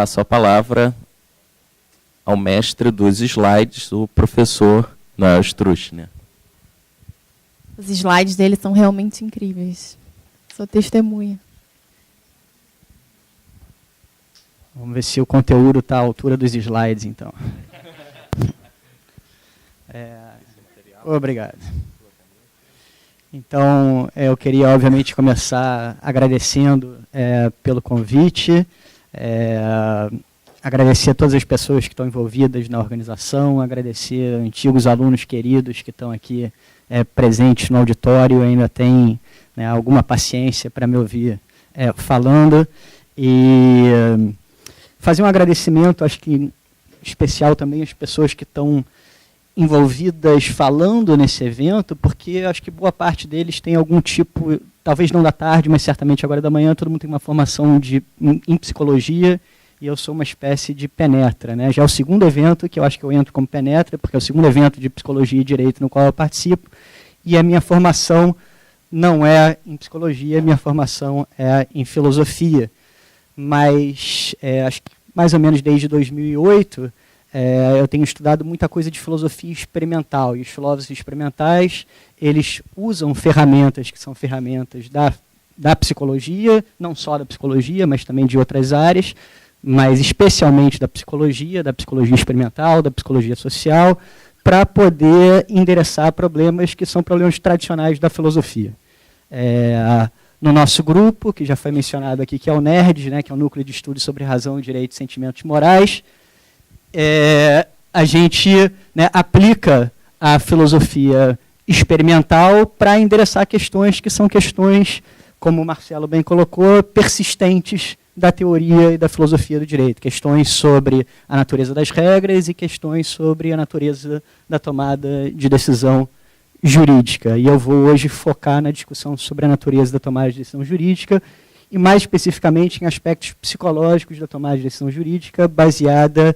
passo a palavra ao mestre dos slides, o professor Noel Struchner. Os slides dele são realmente incríveis. Sou testemunha. Vamos ver se o conteúdo está à altura dos slides, então. Obrigado. Então, eu queria, obviamente, começar agradecendo pelo convite, agradecer a todas as pessoas que estão envolvidas na organização, agradecer antigos alunos queridos que estão aqui presentes no auditório, ainda têm, né, alguma paciência para me ouvir falando, e fazer um agradecimento, acho que especial também às pessoas que estão envolvidas falando nesse evento, porque acho que boa parte deles tem algum tipo, talvez não da tarde, mas certamente agora da manhã, todo mundo tem uma formação em psicologia, e eu sou uma espécie de penetra, né? Já é o segundo evento que eu acho que eu entro como penetra, porque é o segundo evento de psicologia e direito no qual eu participo, e a minha formação não é em psicologia, minha formação é em filosofia, mas acho que mais ou menos desde 2008, eu tenho estudado muita coisa de filosofia experimental, e os filósofos experimentais, eles usam ferramentas que são ferramentas da psicologia, não só da psicologia, mas também de outras áreas, mas especialmente da psicologia experimental, da psicologia social, para poder endereçar problemas que são problemas tradicionais da filosofia. No nosso grupo, que já foi mencionado aqui, que é o NERD, né, que é o Núcleo de Estudos sobre Razão, Direito e Sentimentos Morais, a gente, né, aplica a filosofia experimental para endereçar questões que são questões, como o Marcelo bem colocou, persistentes da teoria e da filosofia do direito. Questões sobre a natureza das regras e questões sobre a natureza da tomada de decisão jurídica. E eu vou hoje focar na discussão sobre a natureza da tomada de decisão jurídica e, mais especificamente, em aspectos psicológicos da tomada de decisão jurídica, baseada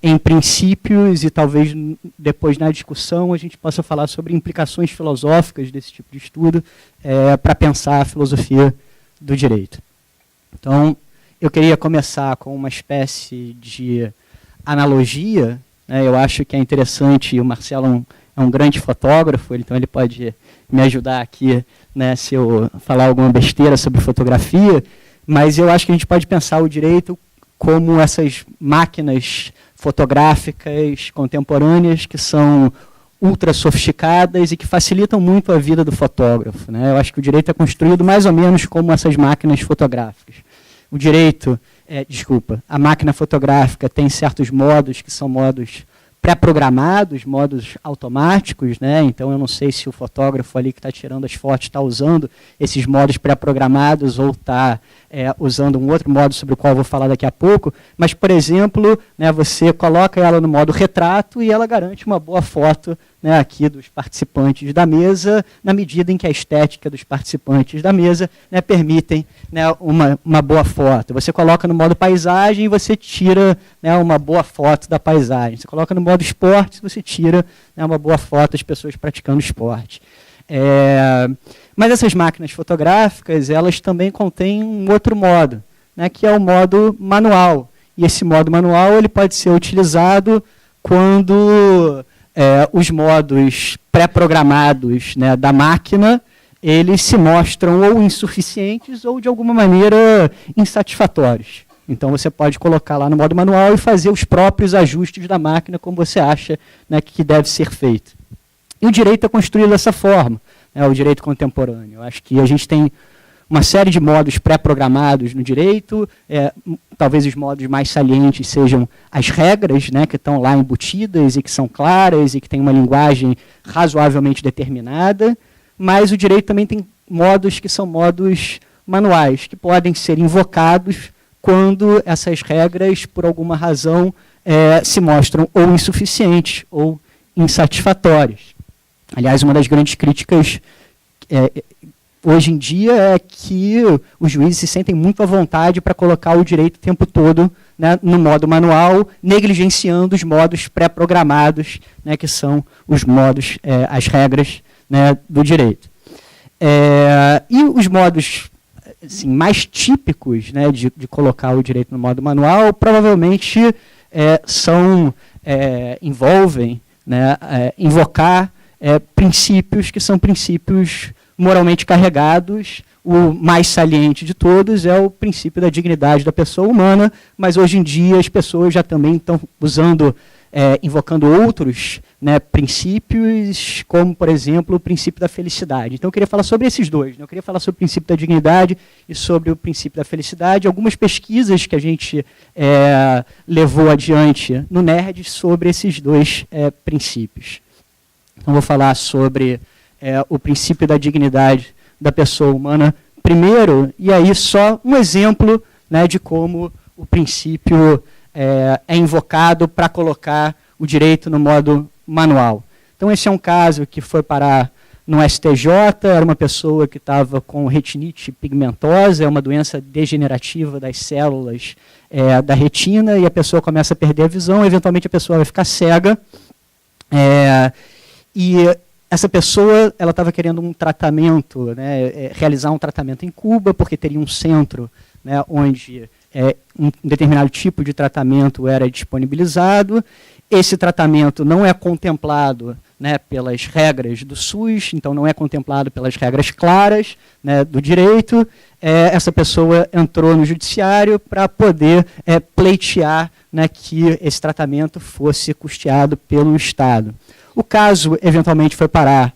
em princípios, e talvez depois na discussão a gente possa falar sobre implicações filosóficas desse tipo de estudo para pensar a filosofia do direito. Então, eu queria começar com uma espécie de analogia, né? Eu acho que é interessante, o Marcelo é um grande fotógrafo, então ele pode me ajudar aqui, né, se eu falar alguma besteira sobre fotografia, mas eu acho que a gente pode pensar o direito como essas máquinas fotográficas contemporâneas que são ultra sofisticadas e que facilitam muito a vida do fotógrafo, né? Eu acho que o direito é construído mais ou menos como essas máquinas fotográficas. O direito, a máquina fotográfica tem certos modos que são modos pré-programados, modos automáticos, né? Então eu não sei se o fotógrafo ali que está tirando as fotos está usando esses modos pré-programados ou está usando um outro modo sobre o qual eu vou falar daqui a pouco, mas, por exemplo, né, você coloca ela no modo retrato e ela garante uma boa foto, né, aqui dos participantes da mesa, na medida em que a estética dos participantes da mesa, né, permitem, né, uma boa foto. Você coloca no modo paisagem e você tira, né, uma boa foto da paisagem. Você coloca no modo esporte e você tira, né, uma boa foto das pessoas praticando esporte. Mas essas máquinas fotográficas, elas também contêm um outro modo, né, que é o modo manual. E esse modo manual ele pode ser utilizado quando os modos pré-programados, né, da máquina, eles se mostram ou insuficientes ou, de alguma maneira, insatisfatórios. Então, você pode colocar lá no modo manual e fazer os próprios ajustes da máquina como você acha, né, que deve ser feito. E o direito é construído dessa forma, né, o direito contemporâneo. Eu acho que a gente tem uma série de modos pré-programados no direito, talvez os modos mais salientes sejam as regras, né, que estão lá embutidas e que são claras e que têm uma linguagem razoavelmente determinada, mas o direito também tem modos que são modos manuais, que podem ser invocados quando essas regras, por alguma razão, se mostram ou insuficientes ou insatisfatórias. Aliás, uma das grandes críticas hoje em dia é que os juízes se sentem muito à vontade para colocar o direito o tempo todo, né, no modo manual, negligenciando os modos pré-programados, né, que são os modos, as regras, né, do direito. E os modos assim, mais típicos, né, de colocar o direito no modo manual, provavelmente envolvem, né, invocar princípios que são princípios moralmente carregados. O mais saliente de todos é o princípio da dignidade da pessoa humana, mas hoje em dia as pessoas já também estão usando, invocando outros, né, princípios, como, por exemplo, o princípio da felicidade. Então eu queria falar sobre esses dois, né? Eu queria falar sobre o princípio da dignidade e sobre o princípio da felicidade. Algumas pesquisas que a gente levou adiante no NERD sobre esses dois princípios. Então vou falar sobre o princípio da dignidade da pessoa humana primeiro, e aí só um exemplo, né, de como o princípio é invocado para colocar o direito no modo manual. Então esse é um caso que foi parar no STJ, era uma pessoa que estava com retinite pigmentosa, é uma doença degenerativa das células da retina, e a pessoa começa a perder a visão, eventualmente a pessoa vai ficar cega, e essa pessoa ela estava querendo um tratamento, né, realizar um tratamento em Cuba, porque teria um centro, né, onde um determinado tipo de tratamento era disponibilizado. Esse tratamento não é contemplado, né, pelas regras do SUS, então não é contemplado pelas regras claras, né, do direito. Essa pessoa entrou no judiciário para poder pleitear, né, que esse tratamento fosse custeado pelo Estado. O caso, eventualmente, foi parar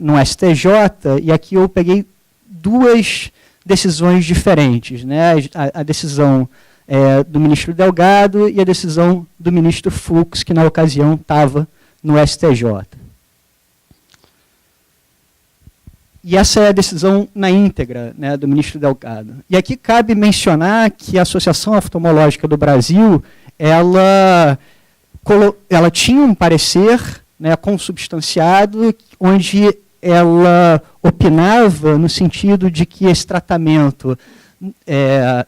no STJ, e aqui eu peguei duas decisões diferentes, né? A decisão do ministro Delgado e a decisão do ministro Fux, que na ocasião estava no STJ. E essa é a decisão na íntegra, né, do ministro Delgado. E aqui cabe mencionar que a Associação Oftalmológica do Brasil, ela tinha um parecer, né, consubstanciado, onde ela opinava no sentido de que esse tratamento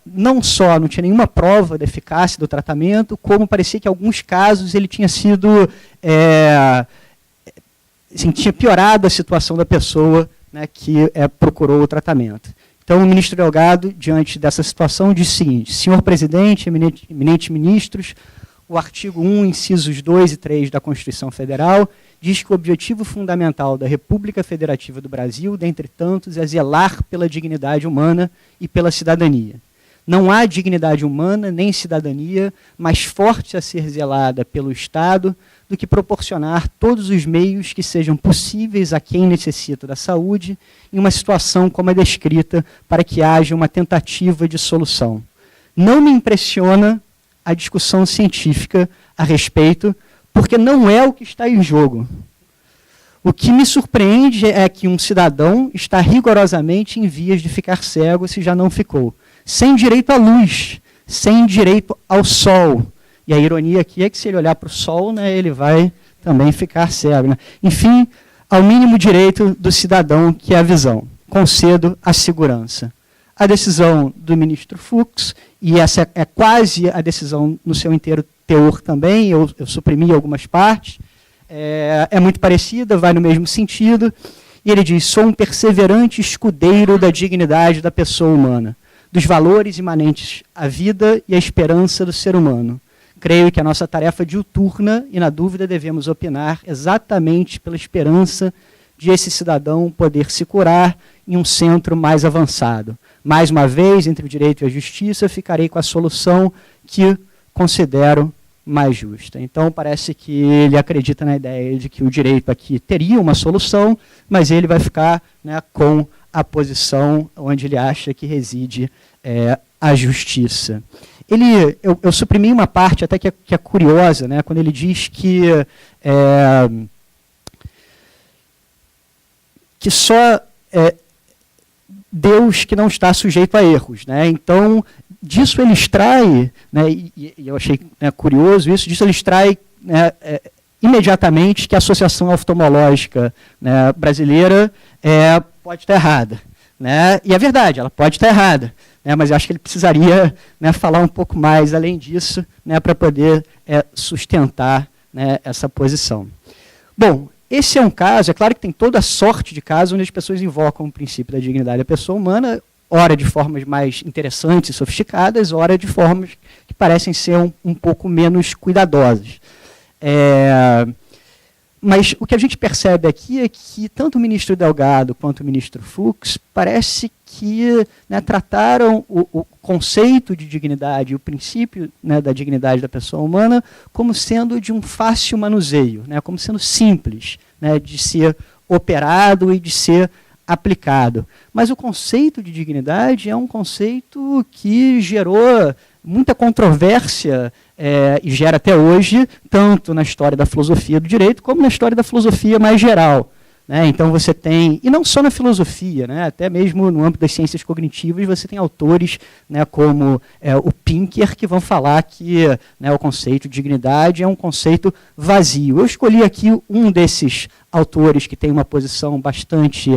não só não tinha nenhuma prova da eficácia do tratamento, como parecia que em alguns casos ele tinha sido assim, tinha piorado a situação da pessoa, né, que procurou o tratamento. Então o ministro Delgado, diante dessa situação, disse o seguinte: senhor presidente, eminentes ministros, o artigo 1, incisos 2 e 3 da Constituição Federal diz que o objetivo fundamental da República Federativa do Brasil, dentre tantos, é zelar pela dignidade humana e pela cidadania. Não há dignidade humana nem cidadania mais forte a ser zelada pelo Estado do que proporcionar todos os meios que sejam possíveis a quem necessita da saúde em uma situação como a descrita, para que haja uma tentativa de solução. Não me impressiona a discussão científica a respeito, porque não é o que está em jogo. O que me surpreende é que um cidadão está rigorosamente em vias de ficar cego, se já não ficou, sem direito à luz, sem direito ao sol. E a ironia aqui é que se ele olhar para o sol, né, ele vai também ficar cego, né? Enfim, ao mínimo direito do cidadão, que é a visão. Concedo a segurança. A decisão do ministro Fux, e essa é quase a decisão no seu inteiro teor também, eu suprimi algumas partes, é muito parecida, vai no mesmo sentido, e ele diz: sou um perseverante escudeiro da dignidade da pessoa humana, dos valores imanentes à vida e à esperança do ser humano. Creio que a nossa tarefa diuturna, e na dúvida devemos opinar exatamente pela esperança de esse cidadão poder se curar em um centro mais avançado. Mais uma vez, entre o direito e a justiça, ficarei com a solução que considero mais justa. Então, parece que ele acredita na ideia de que o direito aqui teria uma solução, mas ele vai ficar, né, com a posição onde ele acha que reside a justiça. Eu suprimi uma parte até que é curiosa, né, quando ele diz que só Deus que não está sujeito a erros, né? Então, disso ele extrai, né, e eu achei, né, curioso isso, disso ele extrai, né, imediatamente que a Associação Oftalmológica, né, brasileira pode estar errada. Né? E é verdade, ela pode estar errada, né, mas eu acho que ele precisaria, né, falar um pouco mais além disso, né, para poder sustentar, né, essa posição. Bom, esse é um caso, é claro que tem toda a sorte de casos onde as pessoas invocam o princípio da dignidade da pessoa humana. ora de formas mais interessantes e sofisticadas, ora de formas que parecem ser um pouco menos cuidadosas. Mas o que a gente percebe aqui é que tanto o ministro Delgado quanto o ministro Fux parece que, né, trataram o conceito de dignidade, o princípio, né, da dignidade da pessoa humana como sendo de um fácil manuseio, né, como sendo simples, né, de ser operado e de ser aplicado. Mas o conceito de dignidade é um conceito que gerou muita controvérsia e gera até hoje, tanto na história da filosofia do direito, como na história da filosofia mais geral. Né? Então você tem, e não só na filosofia, né? Até mesmo no âmbito das ciências cognitivas, você tem autores, né, como o Pinker, que vão falar que, né, o conceito de dignidade é um conceito vazio. Eu escolhi aqui um desses autores que tem uma posição bastante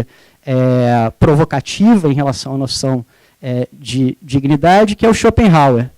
provocativa em relação à noção de dignidade, que é o Schopenhauer.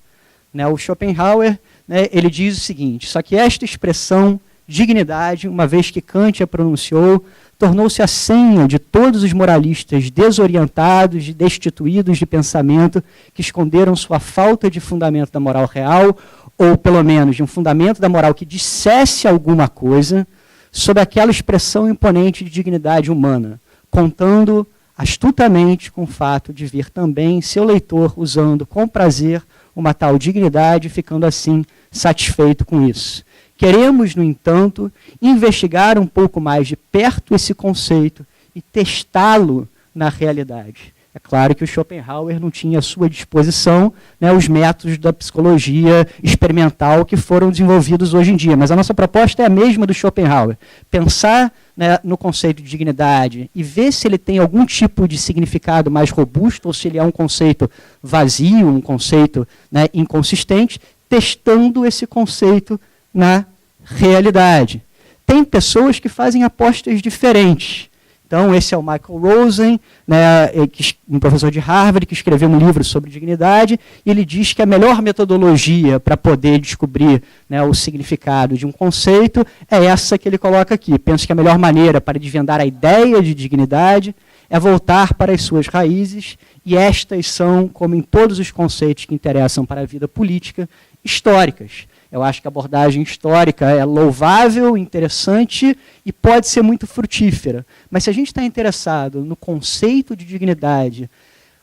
Né? O Schopenhauer, né, ele diz o seguinte: só que esta expressão dignidade, uma vez que Kant a pronunciou, tornou-se a senha de todos os moralistas desorientados e destituídos de pensamento que esconderam sua falta de fundamento da moral real, ou pelo menos de um fundamento da moral que dissesse alguma coisa, sob aquela expressão imponente de dignidade humana, contando astutamente com o fato de ver também seu leitor usando com prazer uma tal dignidade, ficando assim satisfeito com isso. Queremos, no entanto, investigar um pouco mais de perto esse conceito e testá-lo na realidade. É claro que o Schopenhauer não tinha à sua disposição, né, os métodos da psicologia experimental que foram desenvolvidos hoje em dia, mas a nossa proposta é a mesma do Schopenhauer. Pensar, né, no conceito de dignidade e ver se ele tem algum tipo de significado mais robusto ou se ele é um conceito vazio, um conceito, né, inconsistente, testando esse conceito na realidade. Tem pessoas que fazem apostas diferentes. Então, esse é o Michael Rosen, né, um professor de Harvard, que escreveu um livro sobre dignidade, e ele diz que a melhor metodologia para poder descobrir, né, o significado de um conceito é essa que ele coloca aqui. Penso que a melhor maneira para desvendar a ideia de dignidade é voltar para as suas raízes, e estas são, como em todos os conceitos que interessam para a vida política, históricas. Eu acho que a abordagem histórica é louvável, interessante e pode ser muito frutífera. Mas se a gente está interessado no conceito de dignidade,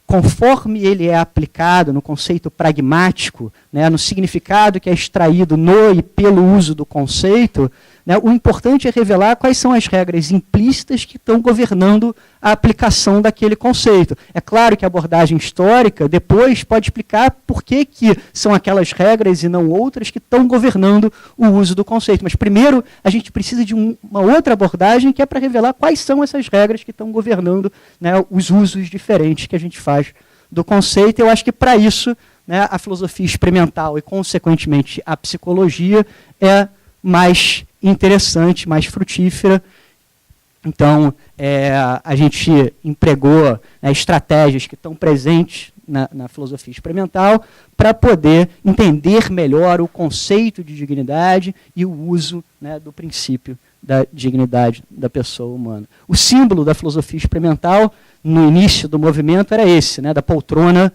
conforme ele é aplicado no conceito pragmático, né, no significado que é extraído no e pelo uso do conceito, né, o importante é revelar quais são as regras implícitas que estão governando a aplicação daquele conceito. É claro que a abordagem histórica depois pode explicar por que são aquelas regras e não outras que estão governando o uso do conceito. Mas primeiro a gente precisa de uma outra abordagem que é para revelar quais são essas regras que estão governando, né, os usos diferentes que a gente faz do conceito. Eu acho que para isso, né, a filosofia experimental e, consequentemente, a psicologia é mais interessante, mais frutífera. Então, a gente empregou, né, estratégias que estão presentes na filosofia experimental para poder entender melhor o conceito de dignidade e o uso, né, do princípio da dignidade da pessoa humana. O símbolo da filosofia experimental, no início do movimento, era esse, né, da poltrona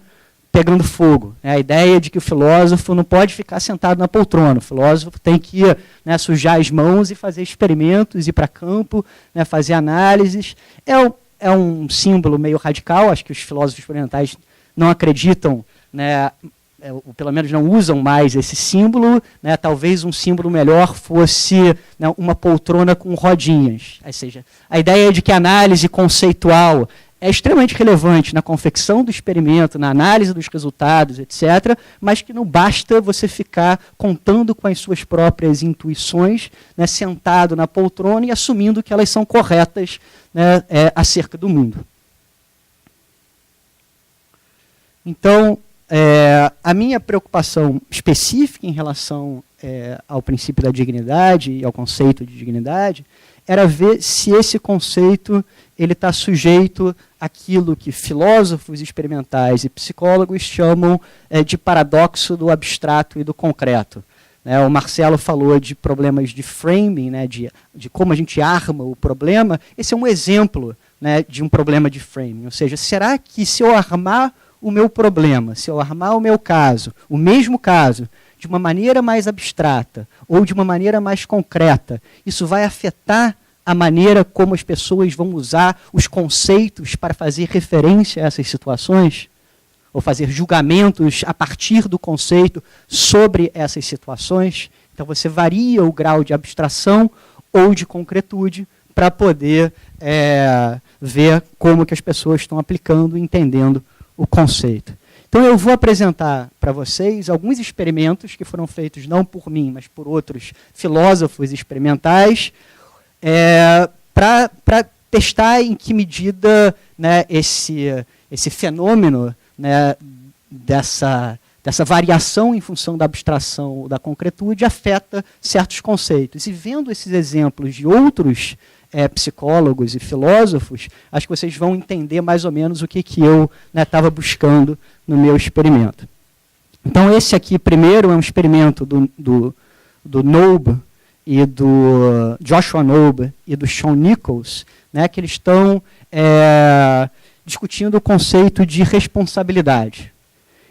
pegando fogo. A ideia de que o filósofo não pode ficar sentado na poltrona. O filósofo tem que, né, sujar as mãos e fazer experimentos, ir para campo, né, fazer análises. É um símbolo meio radical, acho que os filósofos experimentais não acreditam, né, ou pelo menos não usam mais esse símbolo. Né, talvez um símbolo melhor fosse, né, uma poltrona com rodinhas. Ou seja, a ideia de que a análise conceitual é extremamente relevante na confecção do experimento, na análise dos resultados, etc., mas que não basta você ficar contando com as suas próprias intuições, né, sentado na poltrona e assumindo que elas são corretas, né, acerca do mundo. Então, a minha preocupação específica em relação ao princípio da dignidade e ao conceito de dignidade era ver se esse conceito ele está sujeito àquilo que filósofos experimentais e psicólogos chamam de paradoxo do abstrato e do concreto. O Marcelo falou de problemas de framing, né, de como a gente arma o problema. Esse é um exemplo, né, de um problema de framing. Ou seja, será que se eu armar o meu problema, se eu armar o meu caso, o mesmo caso, de uma maneira mais abstrata ou de uma maneira mais concreta, isso vai afetar a maneira como as pessoas vão usar os conceitos para fazer referência a essas situações? Ou fazer julgamentos a partir do conceito sobre essas situações? Então você varia o grau de abstração ou de concretude para poder ver como que as pessoas estão aplicando e entendendo o conceito. Então eu vou apresentar para vocês alguns experimentos que foram feitos não por mim, mas por outros filósofos experimentais, para testar em que medida, né, esse fenômeno, né, dessa variação em função da abstração ou da concretude estafeta certos conceitos. E vendo esses exemplos de outros psicólogos e filósofos, acho que vocês vão entender mais ou menos o que eu estava buscando no meu experimento. Então esse aqui primeiro é um experimento do Knobe e do Joshua Knobe e do Shawn Nichols, né, que eles estão discutindo o conceito de responsabilidade.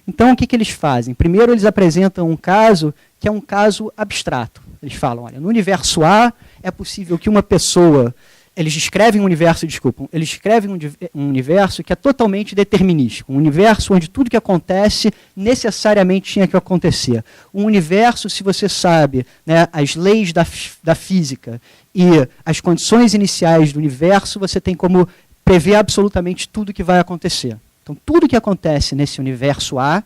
Então, o que eles fazem? Primeiro, eles apresentam um caso que é um caso abstrato. Eles falam, olha, no universo A é possível que uma pessoa... Eles descrevem um universo um universo que é totalmente determinístico. Um universo onde tudo que acontece necessariamente tinha que acontecer. Um universo, se você sabe, né, as leis da física e as condições iniciais do universo, você tem como prever absolutamente tudo que vai acontecer. Então, tudo que acontece nesse universo A,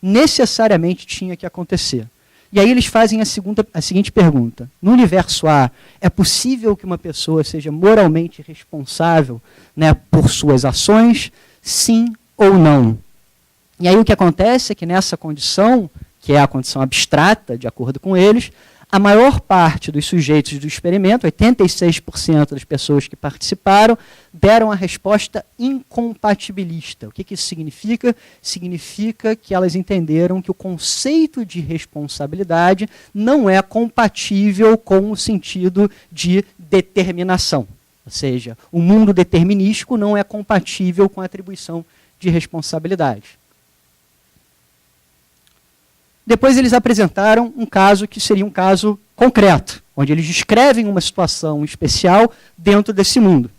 necessariamente tinha que acontecer. E aí eles fazem a seguinte pergunta. No universo A, é possível que uma pessoa seja moralmente responsável, né, por suas ações? Sim ou não? E aí o que acontece é que nessa condição, que é a condição abstrata, de acordo com eles, a maior parte dos sujeitos do experimento, 86% das pessoas que participaram, deram a resposta incompatibilista. O que isso significa? Significa que elas entenderam que o conceito de responsabilidade não é compatível com o sentido de determinação. Ou seja, o mundo determinístico não é compatível com a atribuição de responsabilidade. Depois eles apresentaram um caso que seria um caso concreto, onde eles descrevem uma situação especial dentro desse mundo.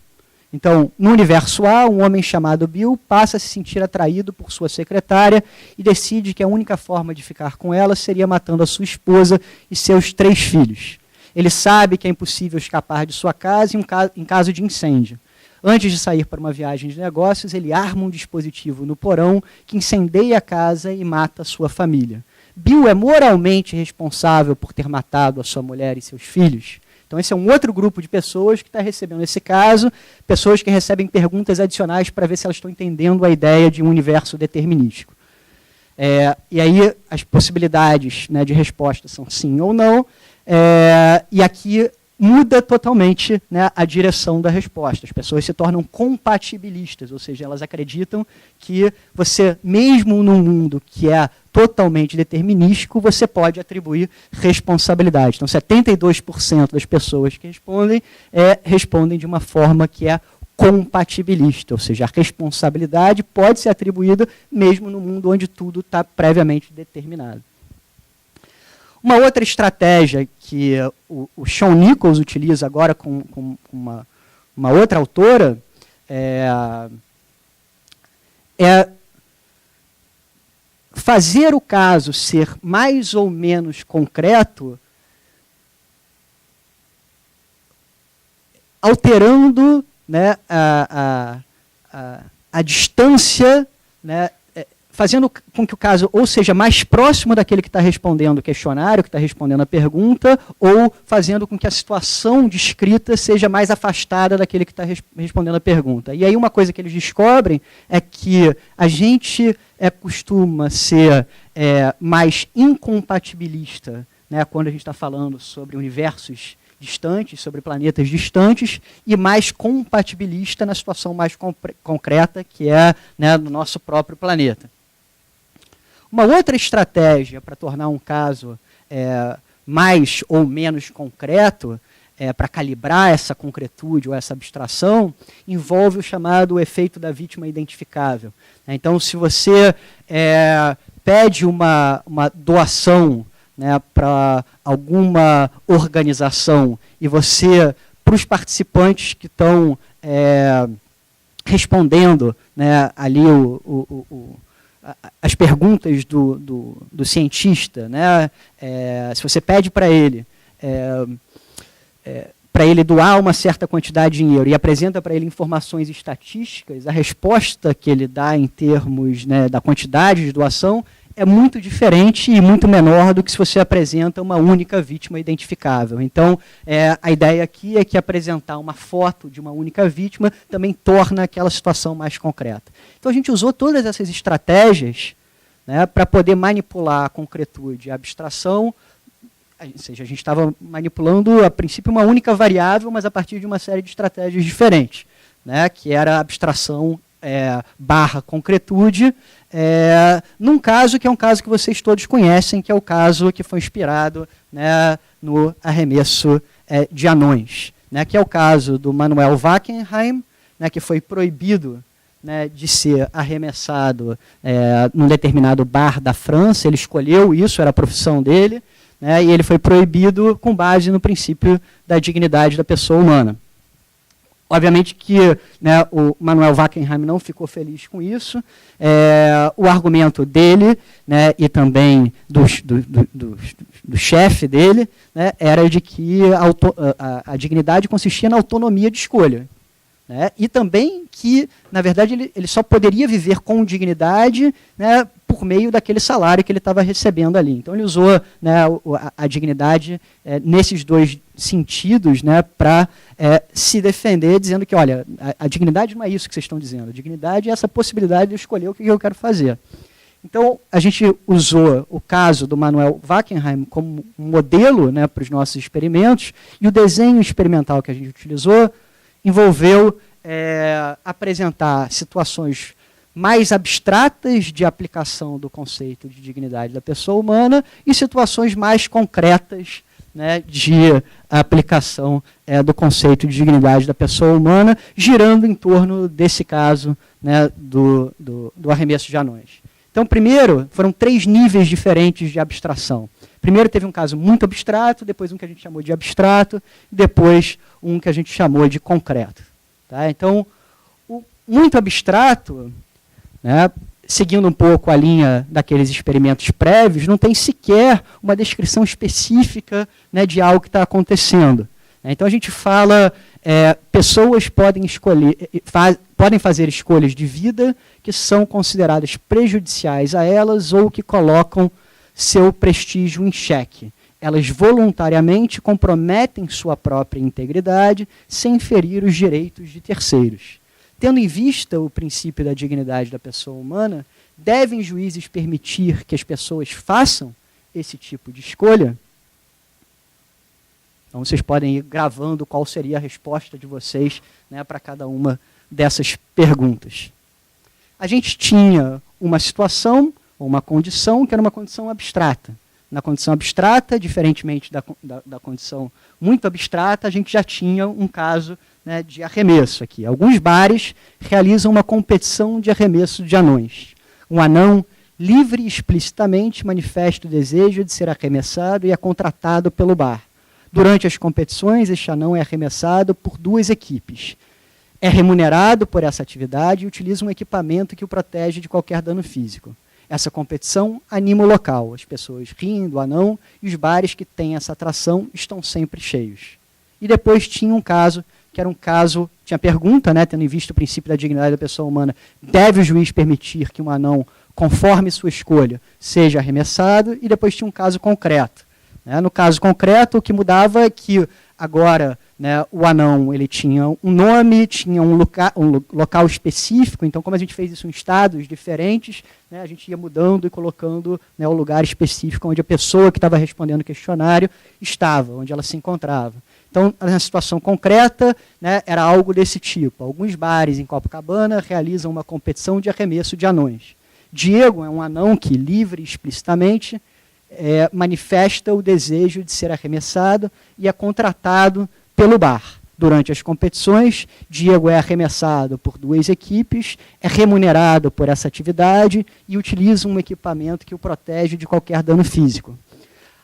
Então, no universo A, um homem chamado Bill passa a se sentir atraído por sua secretária e decide que a única forma de ficar com ela seria matando a sua esposa e seus 3 filhos. Ele sabe que é impossível escapar de sua casa em caso de incêndio. Antes de sair para uma viagem de negócios, ele arma um dispositivo no porão que incendeia a casa e mata a sua família. Bill é moralmente responsável por ter matado a sua mulher e seus filhos? Então esse é um outro grupo de pessoas que está recebendo esse caso, pessoas que recebem perguntas adicionais para ver se elas estão entendendo a ideia de um universo determinístico. E aí as possibilidades, né, de resposta são sim ou não, e aqui muda totalmente, né, a direção da resposta. As pessoas se tornam compatibilistas, ou seja, elas acreditam que você, mesmo num mundo que é totalmente determinístico, você pode atribuir responsabilidade. Então, 72% das pessoas que respondem de uma forma que é compatibilista, ou seja, a responsabilidade pode ser atribuída mesmo no mundo onde tudo está previamente determinado. Uma outra estratégia que o Shawn Nichols utiliza agora com uma outra autora é fazer o caso ser mais ou menos concreto, alterando, né, a distância, né, fazendo com que o caso ou seja mais próximo daquele que está respondendo o questionário, que está respondendo a pergunta, ou fazendo com que a situação descrita seja mais afastada daquele que está respondendo a pergunta. E aí uma coisa que eles descobrem é que a gente costuma ser mais incompatibilista, né, quando a gente está falando sobre universos distantes, sobre planetas distantes, e mais compatibilista na situação mais concreta, que é, né, no nosso próprio planeta. Uma outra estratégia para tornar um caso mais ou menos concreto para calibrar essa concretude ou essa abstração, envolve o chamado efeito da vítima identificável. Então, se você pede uma doação, né, para alguma organização e você, para os participantes que estão respondendo, né, ali as perguntas do cientista, né, se você pede para ele doar uma certa quantidade de dinheiro e apresenta para ele informações estatísticas, a resposta que ele dá em termos, né, da quantidade de doação é muito diferente e muito menor do que se você apresenta uma única vítima identificável. Então, a ideia aqui é que apresentar uma foto de uma única vítima também torna aquela situação mais concreta. Então, a gente usou todas essas estratégias, né, para poder manipular a concretude e a abstração, ou seja, a gente estava manipulando, a princípio, uma única variável, mas a partir de uma série de estratégias diferentes, né, que era a abstração barra concretude, num caso que é um caso que vocês todos conhecem, que é o caso que foi inspirado, né, no arremesso de anões, né, que é o caso do Manuel Wackenheim, né, que foi proibido, né, de ser arremessado num determinado bar da França. Ele escolheu isso, era a profissão dele, né, e ele foi proibido com base no princípio da dignidade da pessoa humana. Obviamente que, né, o Manuel Wackenheim não ficou feliz com isso. O argumento dele, né, e também do chefe dele, né, era de que a dignidade consistia na autonomia de escolha. Né, e também que, na verdade, ele só poderia viver com dignidade, né, por meio daquele salário que ele estava recebendo ali. Então, ele usou, né, a dignidade nesses dois sentidos, né, para se defender, dizendo que, olha, a dignidade não é isso que vocês estão dizendo. A dignidade é essa possibilidade de escolher o que eu quero fazer. Então, a gente usou o caso do Manuel Wackenheim como um modelo, né, para os nossos experimentos, e o desenho experimental que a gente utilizou envolveu apresentar situações mais abstratas de aplicação do conceito de dignidade da pessoa humana e situações mais concretas, né, de aplicação do conceito de dignidade da pessoa humana, girando em torno desse caso, né, do arremesso de anões. Então, primeiro, foram 3 níveis diferentes de abstração. Primeiro teve um caso muito abstrato, depois um que a gente chamou de abstrato, e depois um que a gente chamou de concreto. Tá? Então, o muito abstrato, né, seguindo um pouco a linha daqueles experimentos prévios, não tem sequer uma descrição específica, né, de algo que está acontecendo. Então, a gente fala, pessoas podem fazer escolhas de vida que são consideradas prejudiciais a elas ou que colocam seu prestígio em xeque. Elas voluntariamente comprometem sua própria integridade sem ferir os direitos de terceiros. Tendo em vista o princípio da dignidade da pessoa humana, devem juízes permitir que as pessoas façam esse tipo de escolha? Então, vocês podem ir gravando qual seria a resposta de vocês, né, para cada uma dessas perguntas. A gente tinha uma situação, ou uma condição, que era uma condição abstrata. Na condição abstrata, diferentemente da condição muito abstrata, a gente já tinha um caso, né, de arremesso aqui. Alguns bares realizam uma competição de arremesso de anões. Um anão, livre e explicitamente, manifesta o desejo de ser arremessado e é contratado pelo bar. Durante as competições, este anão é arremessado por 2 equipes. É remunerado por essa atividade e utiliza um equipamento que o protege de qualquer dano físico. Essa competição anima o local. As pessoas riem do anão e os bares que têm essa atração estão sempre cheios. E depois tinha um caso, que era um caso, tinha pergunta, né, tendo em vista o princípio da dignidade da pessoa humana, deve o juiz permitir que um anão, conforme sua escolha, seja arremessado? E depois tinha um caso concreto. No caso concreto, o que mudava é que agora, né, o anão ele tinha um nome, tinha um local específico. Então, como a gente fez isso em estados diferentes, né, a gente ia mudando e colocando, né, o lugar específico onde a pessoa que estava respondendo o questionário estava, onde ela se encontrava. Então, na situação concreta, né, era algo desse tipo. Alguns bares em Copacabana realizam uma competição de arremesso de anões. Diego é um anão que, livre e explicitamente, manifesta o desejo de ser arremessado e é contratado pelo bar. Durante as competições, Diego é arremessado por 2 equipes, é remunerado por essa atividade e utiliza um equipamento que o protege de qualquer dano físico.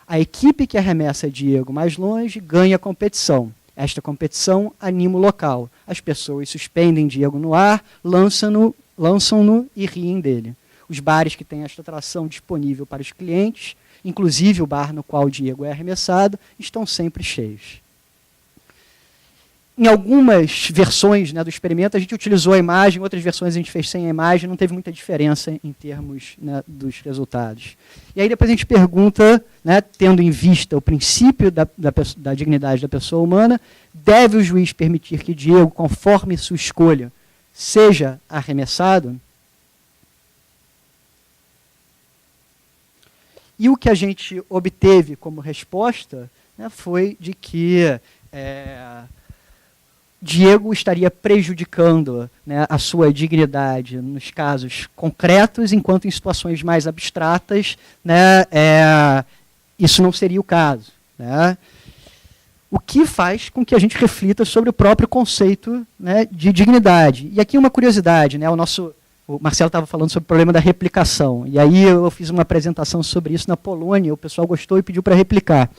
A equipe que arremessa Diego mais longe ganha a competição. Esta competição anima o local. As pessoas suspendem Diego no ar, lançam-no e riem dele. Os bares que têm esta atração disponível para os clientes, inclusive o bar no qual Diego é arremessado, estão sempre cheios. Em algumas versões, né, do experimento, a gente utilizou a imagem, outras versões a gente fez sem a imagem, não teve muita diferença em termos, né, dos resultados. E aí depois a gente pergunta, né, tendo em vista o princípio da dignidade da pessoa humana, deve o juiz permitir que Diego, conforme sua escolha, seja arremessado? E o que a gente obteve como resposta, né, foi de que Diego estaria prejudicando, né, a sua dignidade nos casos concretos, enquanto em situações mais abstratas, né, isso não seria o caso, né? O que faz com que a gente reflita sobre o próprio conceito, né, de dignidade. E aqui uma curiosidade, né, o Marcelo estava falando sobre o problema da replicação, e aí eu fiz uma apresentação sobre isso na Polônia, o pessoal gostou e pediu para replicar.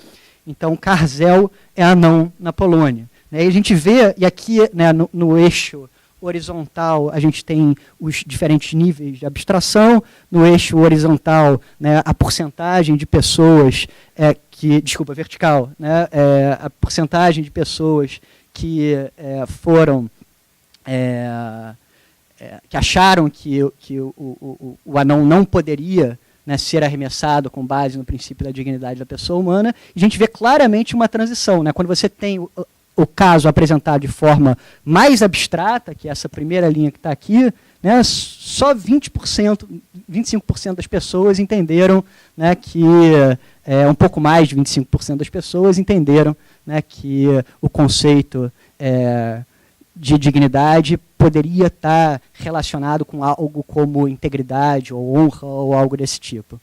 Então, Karzel é anão na Polônia. E a gente vê, e aqui, né, no eixo horizontal a gente tem os diferentes níveis de abstração, no eixo horizontal, né, a porcentagem de pessoas vertical, né, a porcentagem de pessoas que foram, que acharam que o anão não poderia, né, ser arremessado com base no princípio da dignidade da pessoa humana, e a gente vê claramente uma transição, né, quando você tem o caso apresentado de forma mais abstrata, que é essa primeira linha que está aqui, né, só 25% das pessoas entenderam, né, que um pouco mais de 25% das pessoas entenderam, né, que o conceito de dignidade poderia estar relacionado com algo como integridade ou honra ou algo desse tipo.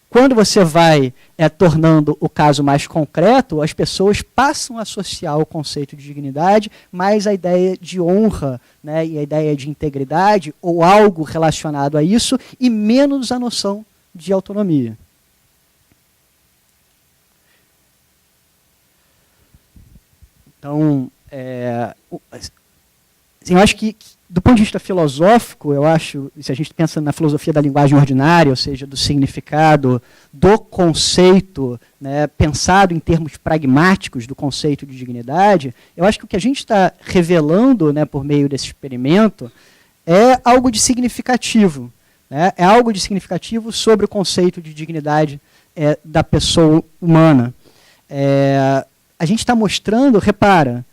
Quando você vai tornando o caso mais concreto, as pessoas passam a associar o conceito de dignidade mais a ideia de honra, né, e a ideia de integridade ou algo relacionado a isso, e menos a noção de autonomia. Então, eu acho que, do ponto de vista filosófico, se a gente pensa na filosofia da linguagem ordinária, ou seja, do significado, do conceito, né, pensado em termos pragmáticos do conceito de dignidade, eu acho que o que a gente está revelando, né, por meio desse experimento é algo de significativo. Né, é algo de significativo sobre o conceito de dignidade da pessoa humana. A gente está mostrando, repara,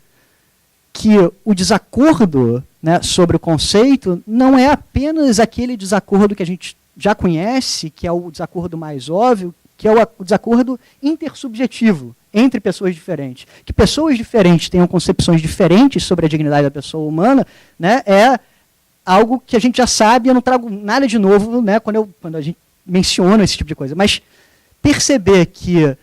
que o desacordo, né, sobre o conceito não é apenas aquele desacordo que a gente já conhece, que é o desacordo mais óbvio, que é o desacordo intersubjetivo entre pessoas diferentes. Que pessoas diferentes tenham concepções diferentes sobre a dignidade da pessoa humana, né, é algo que a gente já sabe, eu não trago nada de novo, né, quando a gente menciona esse tipo de coisa. Mas perceber que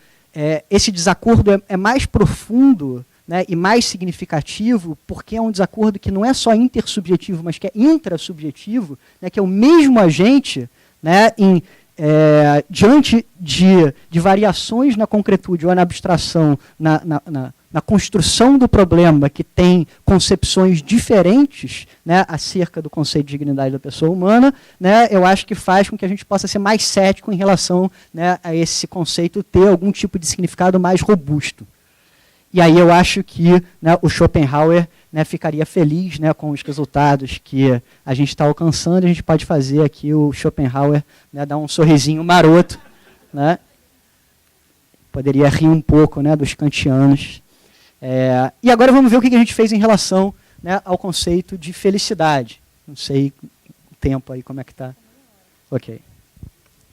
esse desacordo é mais profundo, né, e mais significativo, porque é um desacordo que não é só intersubjetivo, mas que é intrasubjetivo, né, que é o mesmo agente, né, diante de variações na concretude ou na abstração, na construção do problema, que tem concepções diferentes, né, acerca do conceito de dignidade da pessoa humana, né, eu acho que faz com que a gente possa ser mais cético em relação, né, a esse conceito ter algum tipo de significado mais robusto. E aí eu acho que, né, o Schopenhauer, né, ficaria feliz, né, com os resultados que a gente está alcançando. A gente pode fazer aqui o Schopenhauer, né, dar um sorrisinho maroto, né, poderia rir um pouco, né, dos kantianos. E agora vamos ver o que a gente fez em relação, né, ao conceito de felicidade. Não sei o tempo aí como é que está. Ok.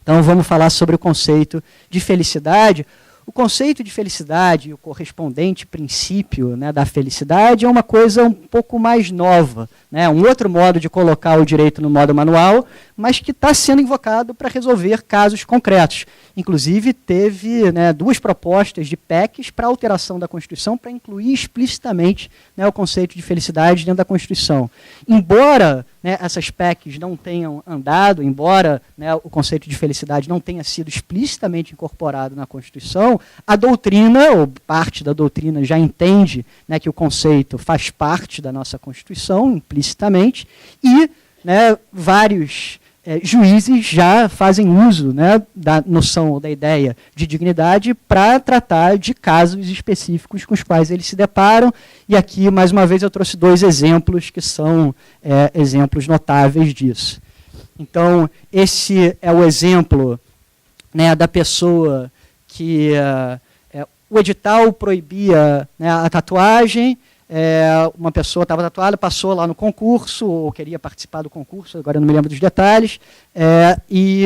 Então vamos falar sobre o conceito de felicidade. O conceito de felicidade e o correspondente princípio, né, da felicidade é uma coisa um pouco mais nova, né, um outro modo de colocar o direito no modo manual, mas que está sendo invocado para resolver casos concretos. Inclusive, teve, né, 2 propostas de PECs para alteração da Constituição para incluir explicitamente, né, o conceito de felicidade dentro da Constituição. Embora, né, essas PECs não tenham andado, embora, né, o conceito de felicidade não tenha sido explicitamente incorporado na Constituição, a doutrina, ou parte da doutrina, já entende, né, que o conceito faz parte da nossa Constituição, implicitamente, e, né, vários juízes já fazem uso, né, da noção ou da ideia de dignidade para tratar de casos específicos com os quais eles se deparam. E aqui, mais uma vez, eu trouxe 2 exemplos que são exemplos notáveis disso. Então, esse é o exemplo, né, da pessoa que o edital proibia, né, a tatuagem. Uma pessoa estava tatuada, passou lá no concurso, ou queria participar do concurso, agora eu não me lembro dos detalhes, e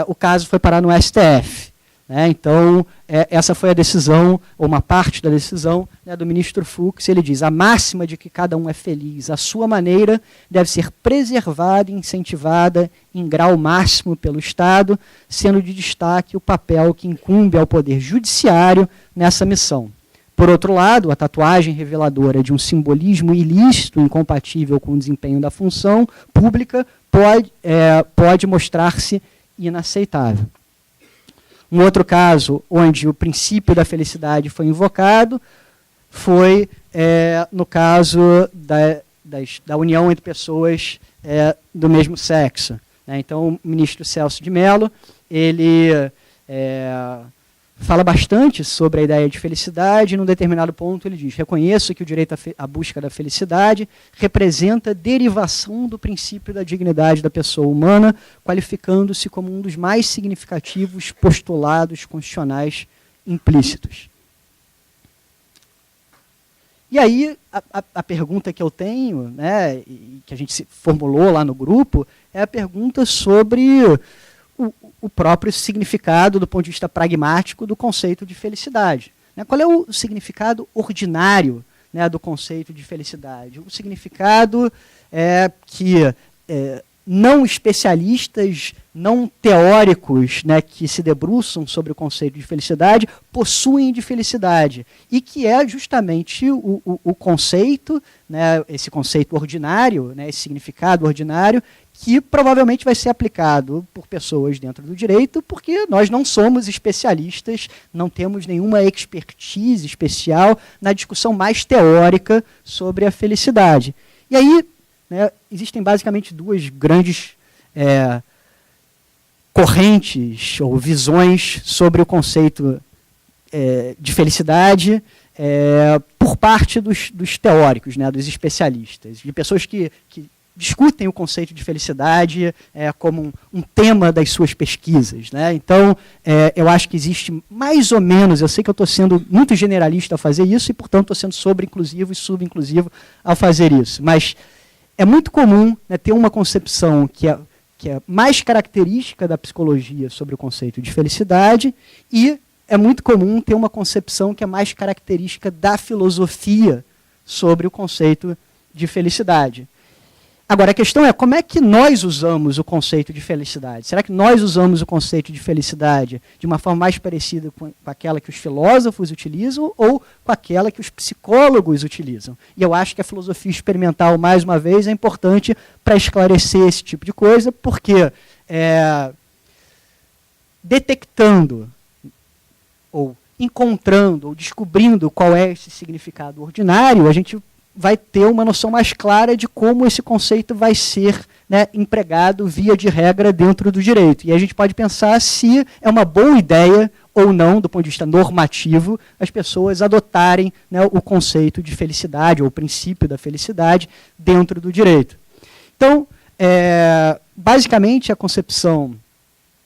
o caso foi parar no STF. Né? Então, essa foi a decisão, ou uma parte da decisão, né, do ministro Fux. Ele diz: a máxima de que cada um é feliz à sua maneira deve ser preservada e incentivada em grau máximo pelo Estado, sendo de destaque o papel que incumbe ao Poder Judiciário nessa missão. Por outro lado, a tatuagem reveladora de um simbolismo ilícito incompatível com o desempenho da função pública pode mostrar-se inaceitável. Um outro caso onde o princípio da felicidade foi invocado foi no caso da união entre pessoas do mesmo sexo. Né? Então, o ministro Celso de Mello, ele fala bastante sobre a ideia de felicidade, e num determinado ponto ele diz: reconheço que o direito à busca da felicidade representa derivação do princípio da dignidade da pessoa humana, qualificando-se como um dos mais significativos postulados constitucionais implícitos. E aí, a pergunta que eu tenho, né, e que a gente formulou lá no grupo, é a pergunta sobre o próprio significado, do ponto de vista pragmático, do conceito de felicidade. Né? Qual é o significado ordinário, né, do conceito de felicidade? O significado que não especialistas, não teóricos, né, que se debruçam sobre o conceito de felicidade, possuem de felicidade, e que é justamente o conceito, né, esse conceito ordinário, né, esse significado ordinário, que provavelmente vai ser aplicado por pessoas dentro do direito, porque nós não somos especialistas, não temos nenhuma expertise especial na discussão mais teórica sobre a felicidade. E aí, né, existem basicamente 2 grandes correntes ou visões sobre o conceito de felicidade por parte dos teóricos, né, dos especialistas, de pessoas que discutem o conceito de felicidade como um tema das suas pesquisas. Né? Então, eu acho que existe mais ou menos, eu sei que eu estou sendo muito generalista ao fazer isso, e, portanto, estou sendo sobre-inclusivo e sub-inclusivo ao fazer isso. Mas é muito comum, né, ter uma concepção que é mais característica da psicologia sobre o conceito de felicidade, e é muito comum ter uma concepção que é mais característica da filosofia sobre o conceito de felicidade. Agora, a questão é como é que nós usamos o conceito de felicidade? Será que nós usamos o conceito de felicidade de uma forma mais parecida com aquela que os filósofos utilizam ou com aquela que os psicólogos utilizam? E eu acho que a filosofia experimental, mais uma vez, é importante para esclarecer esse tipo de coisa, porque detectando ou encontrando ou descobrindo qual é esse significado ordinário, a gente vai ter uma noção mais clara de como esse conceito vai ser, né, empregado via de regra dentro do direito. E a gente pode pensar se é uma boa ideia ou não, do ponto de vista normativo, as pessoas adotarem, né, o conceito de felicidade ou o princípio da felicidade dentro do direito. Então, basicamente, a concepção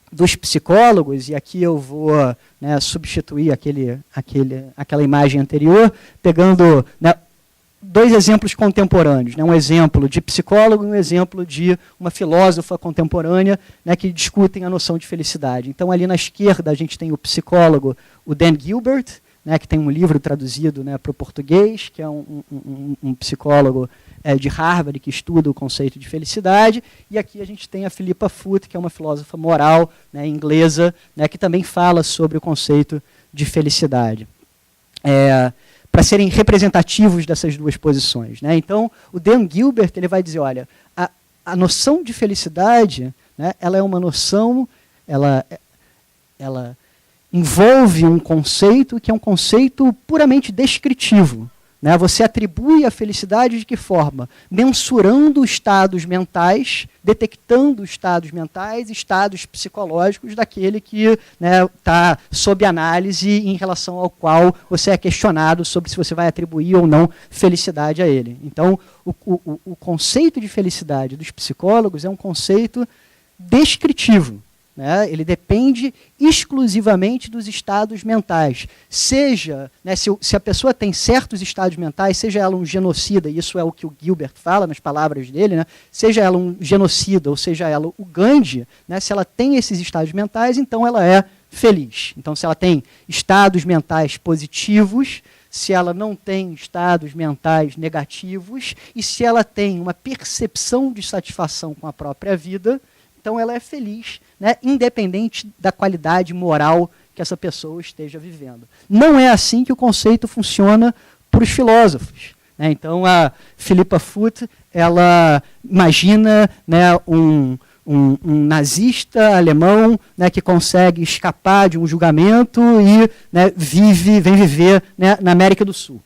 dos psicólogos, e aqui eu vou, né, substituir aquela imagem anterior, pegando, né, 2 exemplos contemporâneos, né? Um exemplo de psicólogo e um exemplo de uma filósofa contemporânea, né, que discutem a noção de felicidade. Então, ali na esquerda, a gente tem o psicólogo, o Dan Gilbert, né, que tem um livro traduzido, né, para o português, que é um psicólogo de Harvard que estuda o conceito de felicidade, e aqui a gente tem a Philippa Foot, que é uma filósofa moral, né, inglesa, né, que também fala sobre o conceito de felicidade. Para serem representativos dessas duas posições, né? Então, o Dan Gilbert ele vai dizer, olha, a noção de felicidade, né, ela é uma noção, ela envolve um conceito que é um conceito puramente descritivo. Né? Você atribui a felicidade de que forma? Mensurando estados mentais, detectando estados mentais, estados psicológicos daquele que está sob análise em relação ao qual você é questionado sobre se você vai atribuir ou não felicidade a ele. Então, o conceito de felicidade dos psicólogos é um conceito descritivo. Né, ele depende exclusivamente dos estados mentais. Seja, né, se a pessoa tem certos estados mentais, seja ela um genocida, e isso é o que o Gilbert fala nas palavras dele, né, seja ela um genocida ou seja ela o Gandhi, né, se ela tem esses estados mentais, então ela é feliz. Então, se ela tem estados mentais positivos, se ela não tem estados mentais negativos, e se ela tem uma percepção de satisfação com a própria vida, então ela é feliz, né, independente da qualidade moral que essa pessoa esteja vivendo. Não é assim que o conceito funciona para os filósofos. Né? Então, a Philippa Foot, ela imagina, né, um nazista alemão, né, que consegue escapar de um julgamento e, né, vem viver, né, na América do Sul.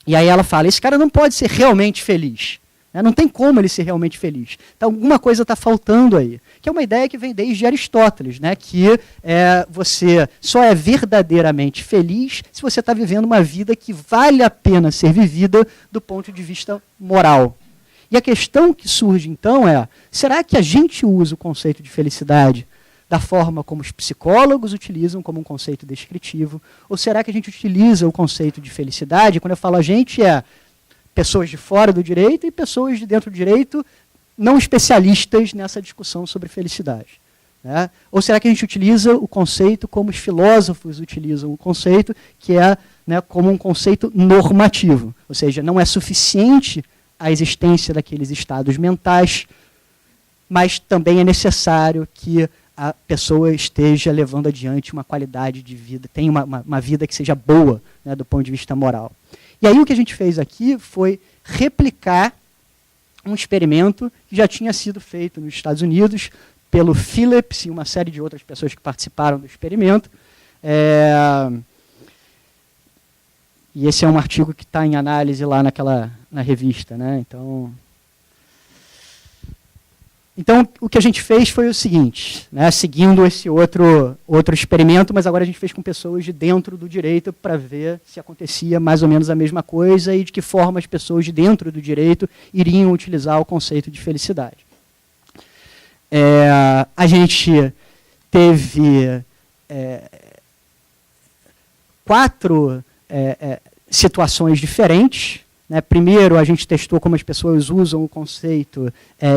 E aí ela fala, esse cara não pode ser realmente feliz. Não tem como ele ser realmente feliz. Então, alguma coisa está faltando aí. Que é uma ideia que vem desde Aristóteles, né? Que você só é verdadeiramente feliz se você está vivendo uma vida que vale a pena ser vivida do ponto de vista moral. E a questão que surge, então, é, será que a gente usa o conceito de felicidade da forma como os psicólogos utilizam como um conceito descritivo? Ou será que a gente utiliza o conceito de felicidade, quando eu falo a gente, pessoas de fora do direito e pessoas de dentro do direito não especialistas nessa discussão sobre felicidade. Né? Ou será que a gente utiliza o conceito como os filósofos utilizam o conceito, que é, né, como um conceito normativo? Ou seja, não é suficiente a existência daqueles estados mentais, mas também é necessário que a pessoa esteja levando adiante uma qualidade de vida, tenha uma vida que seja boa, né, do ponto de vista moral. E aí o que a gente fez aqui foi replicar um experimento que já tinha sido feito nos Estados Unidos pelo Phillips e uma série de outras pessoas que participaram do experimento. E esse é um artigo que está em análise lá na revista. Né? Então, o que a gente fez foi o seguinte, né, seguindo esse outro experimento, mas agora a gente fez com pessoas de dentro do direito para ver se acontecia mais ou menos a mesma coisa e de que forma as pessoas de dentro do direito iriam utilizar o conceito de felicidade. A gente teve 4 situações diferentes. Né? Primeiro, a gente testou como as pessoas usam o conceito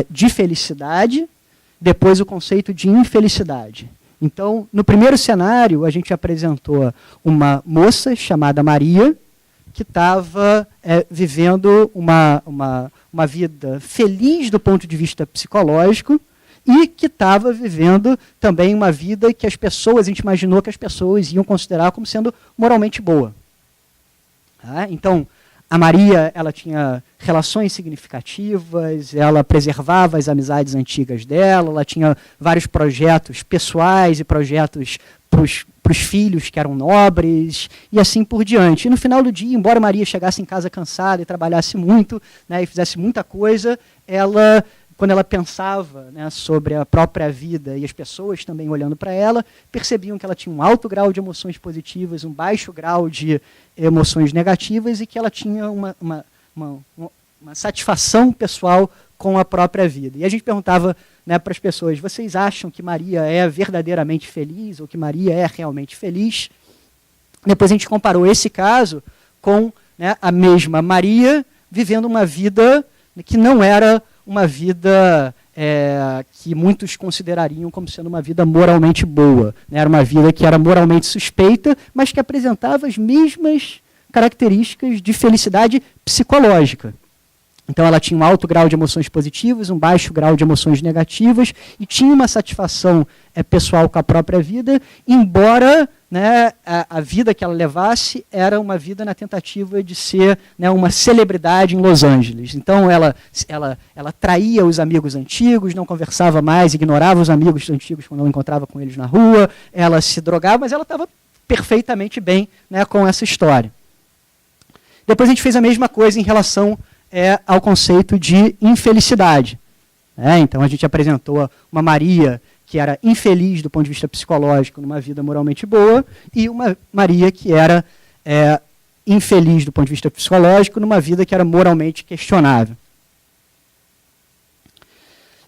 de felicidade, depois o conceito de infelicidade. Então, no primeiro cenário, a gente apresentou uma moça chamada Maria, que estava vivendo uma vida feliz do ponto de vista psicológico e que estava vivendo também uma vida que a gente imaginou que as pessoas iam considerar como sendo moralmente boa. Tá? Então, a Maria, ela tinha relações significativas, ela preservava as amizades antigas dela, ela tinha vários projetos pessoais e projetos para os filhos que eram nobres, e assim por diante. E no final do dia, embora Maria chegasse em casa cansada e trabalhasse muito, né, e fizesse muita coisa, quando ela pensava, né, sobre a própria vida e as pessoas também olhando para ela, percebiam que ela tinha um alto grau de emoções positivas, um baixo grau de emoções negativas e que ela tinha uma satisfação pessoal com a própria vida. E a gente perguntava, né, para as pessoas, vocês acham que Maria é verdadeiramente feliz ou que Maria é realmente feliz? Depois a gente comparou esse caso com, né, a mesma Maria vivendo uma vida que não era uma vida que muitos considerariam como sendo uma vida moralmente boa. Né? Era uma vida que era moralmente suspeita, mas que apresentava as mesmas características de felicidade psicológica. Então ela tinha um alto grau de emoções positivas, um baixo grau de emoções negativas e tinha uma satisfação pessoal com a própria vida, embora, né, a vida que ela levasse era uma vida na tentativa de ser, né, uma celebridade em Los Angeles. Então ela traía os amigos antigos, não conversava mais, ignorava os amigos antigos quando ela encontrava com eles na rua, ela se drogava, mas ela estava perfeitamente bem, né, com essa história. Depois a gente fez a mesma coisa em relação ao conceito de infelicidade. Então a gente apresentou uma Maria que era infeliz do ponto de vista psicológico numa vida moralmente boa e uma Maria que era infeliz do ponto de vista psicológico numa vida que era moralmente questionável.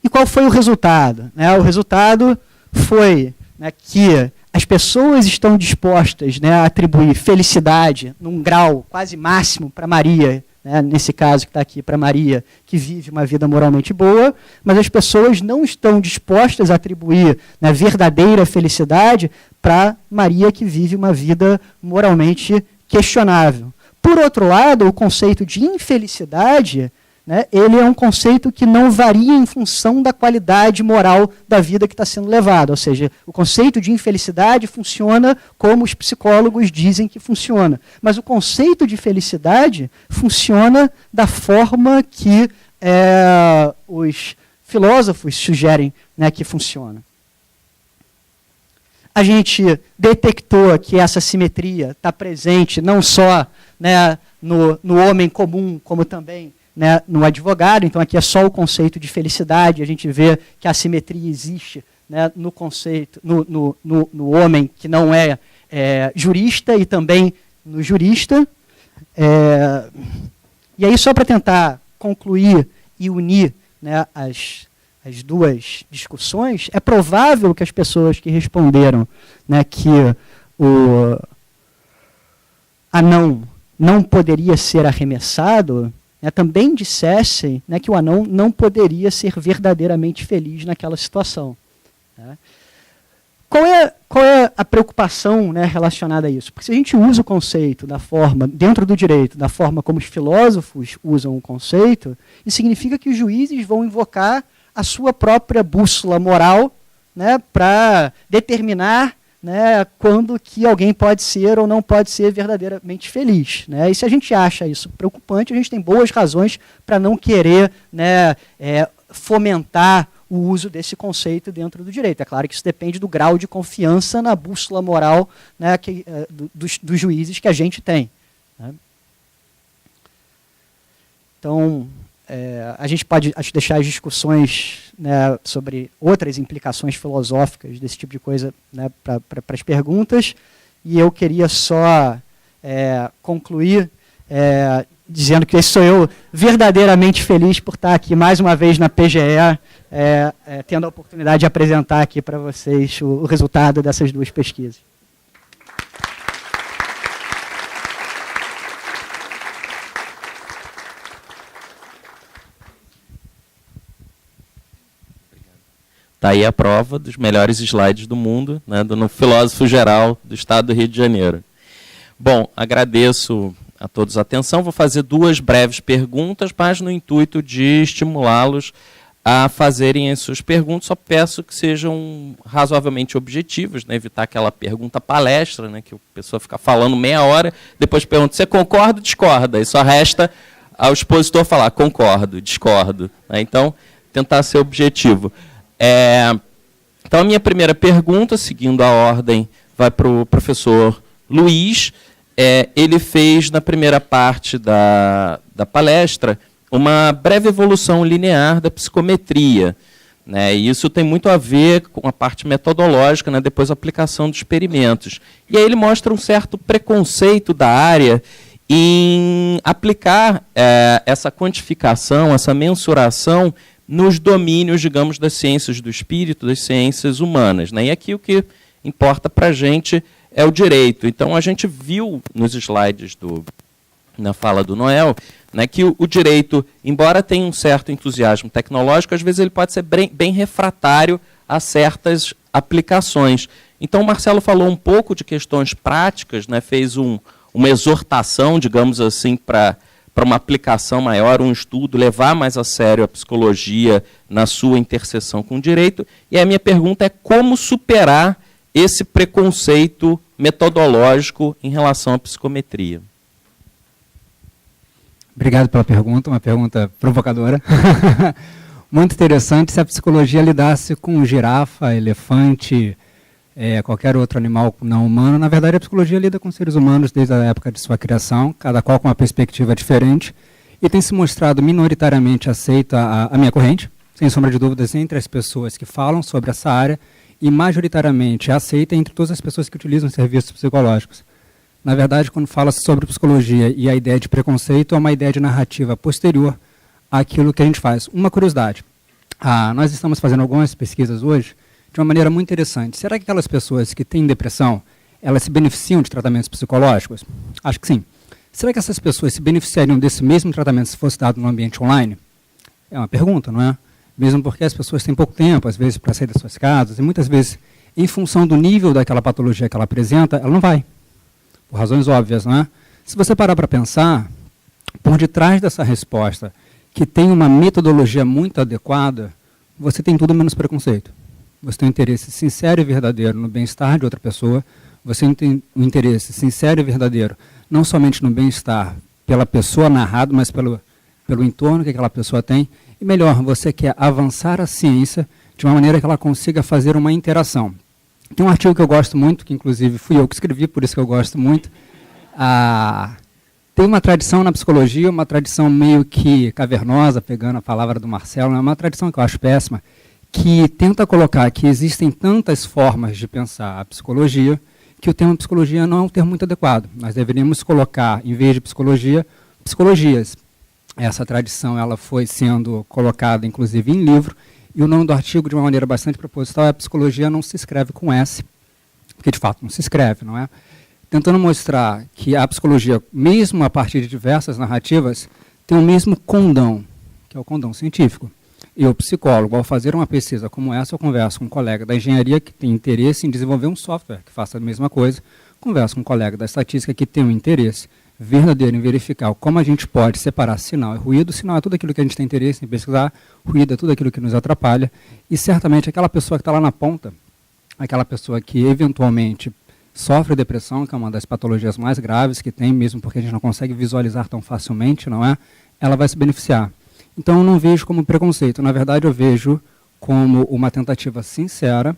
E qual foi o resultado? O resultado foi, né, que as pessoas estão dispostas, né, a atribuir felicidade num grau quase máximo para Maria, né, nesse caso que está aqui para Maria, que vive uma vida moralmente boa, mas as pessoas não estão dispostas a atribuir, né, verdadeira felicidade para Maria, que vive uma vida moralmente questionável. Por outro lado, o conceito de infelicidade, né, ele é um conceito que não varia em função da qualidade moral da vida que está sendo levada. Ou seja, o conceito de infelicidade funciona como os psicólogos dizem que funciona. Mas o conceito de felicidade funciona da forma que os filósofos sugerem, né, que funciona. A gente detectou que essa simetria está presente não só, né, no homem comum, como também, né, no advogado. Então aqui é só o conceito de felicidade, a gente vê que a assimetria existe, né, no conceito, no homem que não é jurista e também no jurista. E aí, só para tentar concluir e unir, né, as duas discussões, é provável que as pessoas que responderam, né, que o anão não poderia ser arremessado, né, também dissessem, né, que o anão não poderia ser verdadeiramente feliz naquela situação. Né? Qual é a preocupação, né, relacionada a isso? Porque se a gente usa o conceito da forma, dentro do direito, da forma como os filósofos usam o conceito, isso significa que os juízes vão invocar a sua própria bússola moral, né, para determinar, né, quando que alguém pode ser ou não pode ser verdadeiramente feliz. Né? E se a gente acha isso preocupante, a gente tem boas razões para não querer, né, fomentar o uso desse conceito dentro do direito. É claro que isso depende do grau de confiança na bússola moral, né, dos juízes que a gente tem. Né? Então, a gente pode deixar as discussões, né, sobre outras implicações filosóficas desse tipo de coisa, né, para as perguntas, e eu queria só concluir dizendo que sou eu verdadeiramente feliz por estar aqui mais uma vez na PGE, tendo a oportunidade de apresentar aqui para vocês o resultado dessas duas pesquisas. Está aí a prova dos melhores slides do mundo, né, do filósofo geral do estado do Rio de Janeiro. Bom, agradeço a todos a atenção. Vou fazer duas breves perguntas, mas no intuito de estimulá-los a fazerem as suas perguntas. Só peço que sejam razoavelmente objetivos, né, evitar aquela pergunta palestra, né, que a pessoa fica falando meia hora, depois pergunta, você concorda ou discorda? E só resta ao expositor falar, concordo, discordo. Né? Então, tentar ser objetivo. Então, a minha primeira pergunta, seguindo a ordem, vai para o professor Luiz. Ele fez, na primeira parte da palestra, uma breve evolução linear da psicometria. Né? E isso tem muito a ver com a parte metodológica, né? Depois a aplicação dos experimentos. E aí ele mostra um certo preconceito da área em aplicar essa quantificação, essa mensuração, nos domínios, digamos, das ciências do espírito, das ciências humanas. Né? E aqui o que importa para a gente é o direito. Então, a gente viu nos slides na fala do Noel né, que o direito, embora tenha um certo entusiasmo tecnológico, às vezes ele pode ser bem refratário a certas aplicações. Então, o Marcelo falou um pouco de questões práticas, né, fez uma exortação, digamos assim, para uma aplicação maior, um estudo, levar mais a sério a psicologia na sua interseção com o direito. E a minha pergunta é como superar esse preconceito metodológico em relação à psicometria. Obrigado pela pergunta, uma pergunta provocadora. Muito interessante se a psicologia lidasse com girafa, elefante, qualquer outro animal não humano. Na verdade, a psicologia lida com seres humanos desde a época de sua criação, cada qual com uma perspectiva diferente, e tem se mostrado minoritariamente aceita a minha corrente, sem sombra de dúvidas, entre as pessoas que falam sobre essa área, e majoritariamente aceita entre todas as pessoas que utilizam serviços psicológicos. Na verdade, quando fala-se sobre psicologia e a ideia de preconceito, é uma ideia de narrativa posterior àquilo que a gente faz. Uma curiosidade, nós estamos fazendo algumas pesquisas hoje, de uma maneira muito interessante. Será que aquelas pessoas que têm depressão, elas se beneficiam de tratamentos psicológicos? Acho que sim. Será que essas pessoas se beneficiariam desse mesmo tratamento se fosse dado no ambiente online? É uma pergunta, não é? Mesmo porque as pessoas têm pouco tempo, às vezes, para sair das suas casas, e muitas vezes, em função do nível daquela patologia que ela apresenta, ela não vai. Por razões óbvias, não é? Se você parar para pensar, por detrás dessa resposta, que tem uma metodologia muito adequada, você tem tudo menos preconceito. Você tem um interesse sincero e verdadeiro no bem-estar de outra pessoa, você tem um interesse sincero e verdadeiro não somente no bem-estar pela pessoa narrado, mas pelo entorno que aquela pessoa tem, e melhor, você quer avançar a ciência de uma maneira que ela consiga fazer uma interação. Tem um artigo que eu gosto muito, que inclusive fui eu que escrevi, por isso que eu gosto muito. Tem uma tradição na psicologia, uma tradição meio que cavernosa, pegando a palavra do Marcelo, é uma tradição que eu acho péssima, que tenta colocar que existem tantas formas de pensar a psicologia, que o termo psicologia não é um termo muito adequado. Nós deveríamos colocar, em vez de psicologia, psicologias. Essa tradição ela foi sendo colocada, inclusive, em livro, e o nome do artigo, de uma maneira bastante proposital, é a psicologia não se escreve com S, porque, de fato, não se escreve, não é? Tentando mostrar que a psicologia, mesmo a partir de diversas narrativas, tem o mesmo condão, que é o condão científico. Eu, psicólogo, ao fazer uma pesquisa como essa, eu converso com um colega da engenharia que tem interesse em desenvolver um software que faça a mesma coisa, converso com um colega da estatística que tem um interesse verdadeiro em verificar como a gente pode separar sinal e ruído. Sinal é tudo aquilo que a gente tem interesse em pesquisar, ruído é tudo aquilo que nos atrapalha, e certamente aquela pessoa que está lá na ponta, aquela pessoa que eventualmente sofre depressão, que é uma das patologias mais graves que tem, mesmo porque a gente não consegue visualizar tão facilmente, não é? Ela vai se beneficiar. Então, eu não vejo como preconceito. Na verdade, eu vejo como uma tentativa sincera,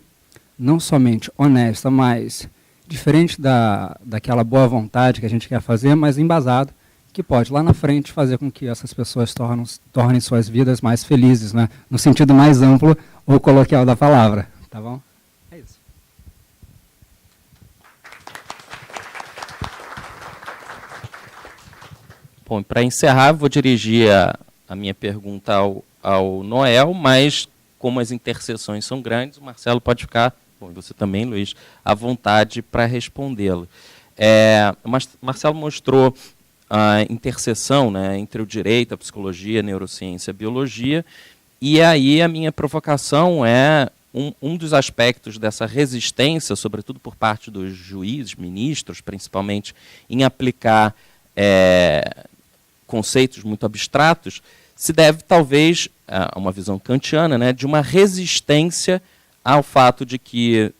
não somente honesta, mas diferente daquela boa vontade que a gente quer fazer, mas embasada, que pode, lá na frente, fazer com que essas pessoas tornem suas vidas mais felizes, né? No sentido mais amplo ou coloquial da palavra. Tá bom? É isso. Bom, para encerrar, vou dirigir a minha pergunta ao Noel, mas como as interseções são grandes, o Marcelo pode ficar, bom, e você também, Luiz, à vontade para respondê-lo. Marcelo mostrou a interseção, né, entre o direito, a psicologia, a neurociência, a biologia, e aí a minha provocação é um dos aspectos dessa resistência, sobretudo por parte dos juízes, ministros, principalmente, em aplicar conceitos muito abstratos, se deve talvez a uma visão kantiana, né, de uma resistência ao fato de que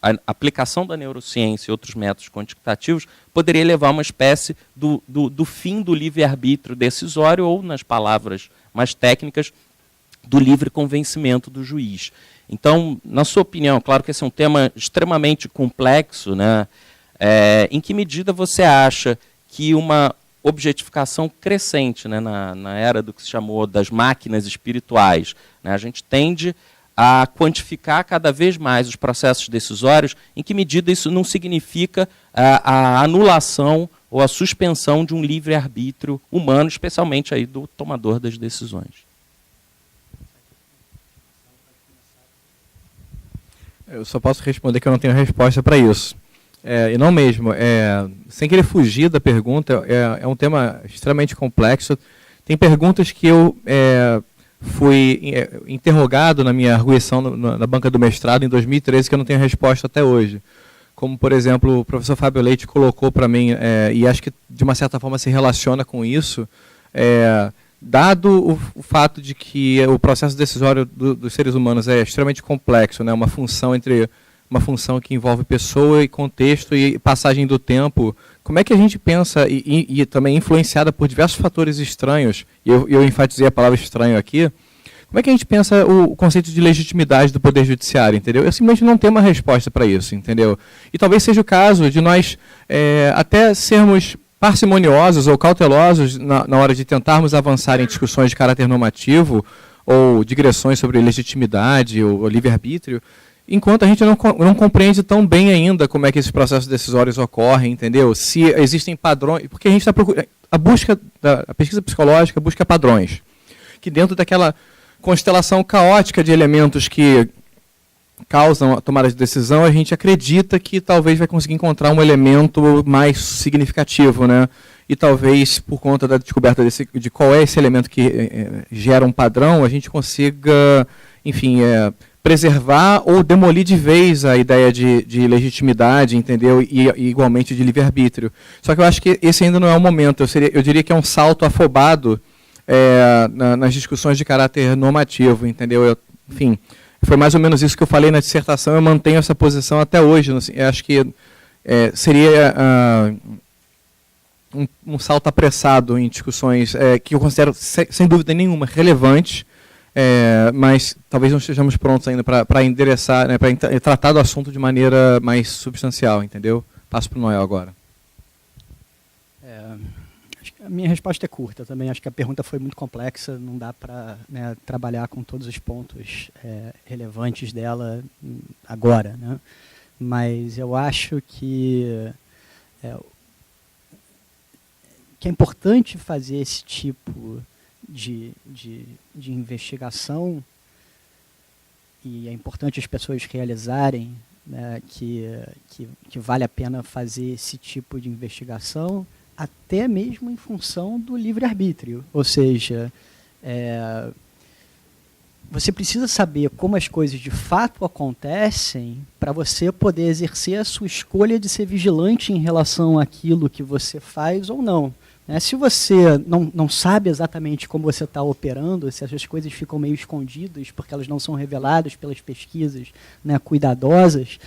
a aplicação da neurociência e outros métodos quantitativos poderia levar a uma espécie do fim do livre-arbítrio decisório, ou, nas palavras mais técnicas, do livre convencimento do juiz. Então, na sua opinião, claro que esse é um tema extremamente complexo, né, em que medida você acha que uma objetificação crescente, né, na era do que se chamou das máquinas espirituais, né, a gente tende a quantificar cada vez mais os processos decisórios, em que medida isso não significa a anulação ou a suspensão de um livre-arbítrio humano, especialmente aí do tomador das decisões? Eu só posso responder que eu não tenho resposta para isso. e não mesmo. Sem querer fugir da pergunta, é um tema extremamente complexo. Tem perguntas que eu fui interrogado na minha arguição na banca do mestrado em 2013 que eu não tenho resposta até hoje. Como, por exemplo, o professor Fábio Leite colocou para mim, e acho que de uma certa forma se relaciona com isso, dado o fato de que o processo decisório dos seres humanos é extremamente complexo, né, uma função que envolve pessoa e contexto e passagem do tempo, como é que a gente pensa, e também influenciada por diversos fatores estranhos, e eu enfatizei a palavra estranho aqui, como é que a gente pensa o conceito de legitimidade do Poder Judiciário, entendeu? Eu simplesmente não tenho uma resposta para isso, entendeu? E talvez seja o caso de nós até sermos parcimoniosos ou cautelosos na hora de tentarmos avançar em discussões de caráter normativo ou digressões sobre legitimidade ou livre-arbítrio, enquanto a gente não compreende tão bem ainda como é que esses processos decisórios ocorrem, entendeu? Se existem padrões, porque a gente está procurando, a pesquisa psicológica busca padrões, que dentro daquela constelação caótica de elementos que causam a tomada de decisão, a gente acredita que talvez vai conseguir encontrar um elemento mais significativo, né? E talvez, por conta da descoberta de qual é esse elemento que gera um padrão, a gente consiga, enfim, preservar ou demolir de vez a ideia de legitimidade, entendeu? E igualmente de livre-arbítrio. Só que eu acho que esse ainda não é o momento. Eu diria que é um salto afobado nas discussões de caráter normativo, entendeu? Enfim, foi mais ou menos isso que eu falei na dissertação, eu mantenho essa posição até hoje. Eu acho que seria um salto apressado em discussões que eu considero, sem dúvida nenhuma, relevantes, mas talvez não estejamos prontos ainda para endereçar, né, para tratar do assunto de maneira mais substancial, entendeu? Passo para o Noel agora. A minha resposta é curta também. Acho que a pergunta foi muito complexa, não dá para, né, trabalhar com todos os pontos relevantes dela agora, né? Mas eu acho que é importante fazer esse tipo de investigação, e é importante as pessoas realizarem, né, que vale a pena fazer esse tipo de investigação, até mesmo em função do livre-arbítrio. Ou seja, você precisa saber como as coisas de fato acontecem para você poder exercer a sua escolha de ser vigilante em relação àquilo que você faz ou não. Se você não sabe exatamente como você está operando, se essas coisas ficam meio escondidas porque elas não são reveladas pelas pesquisas, né, cuidadosas,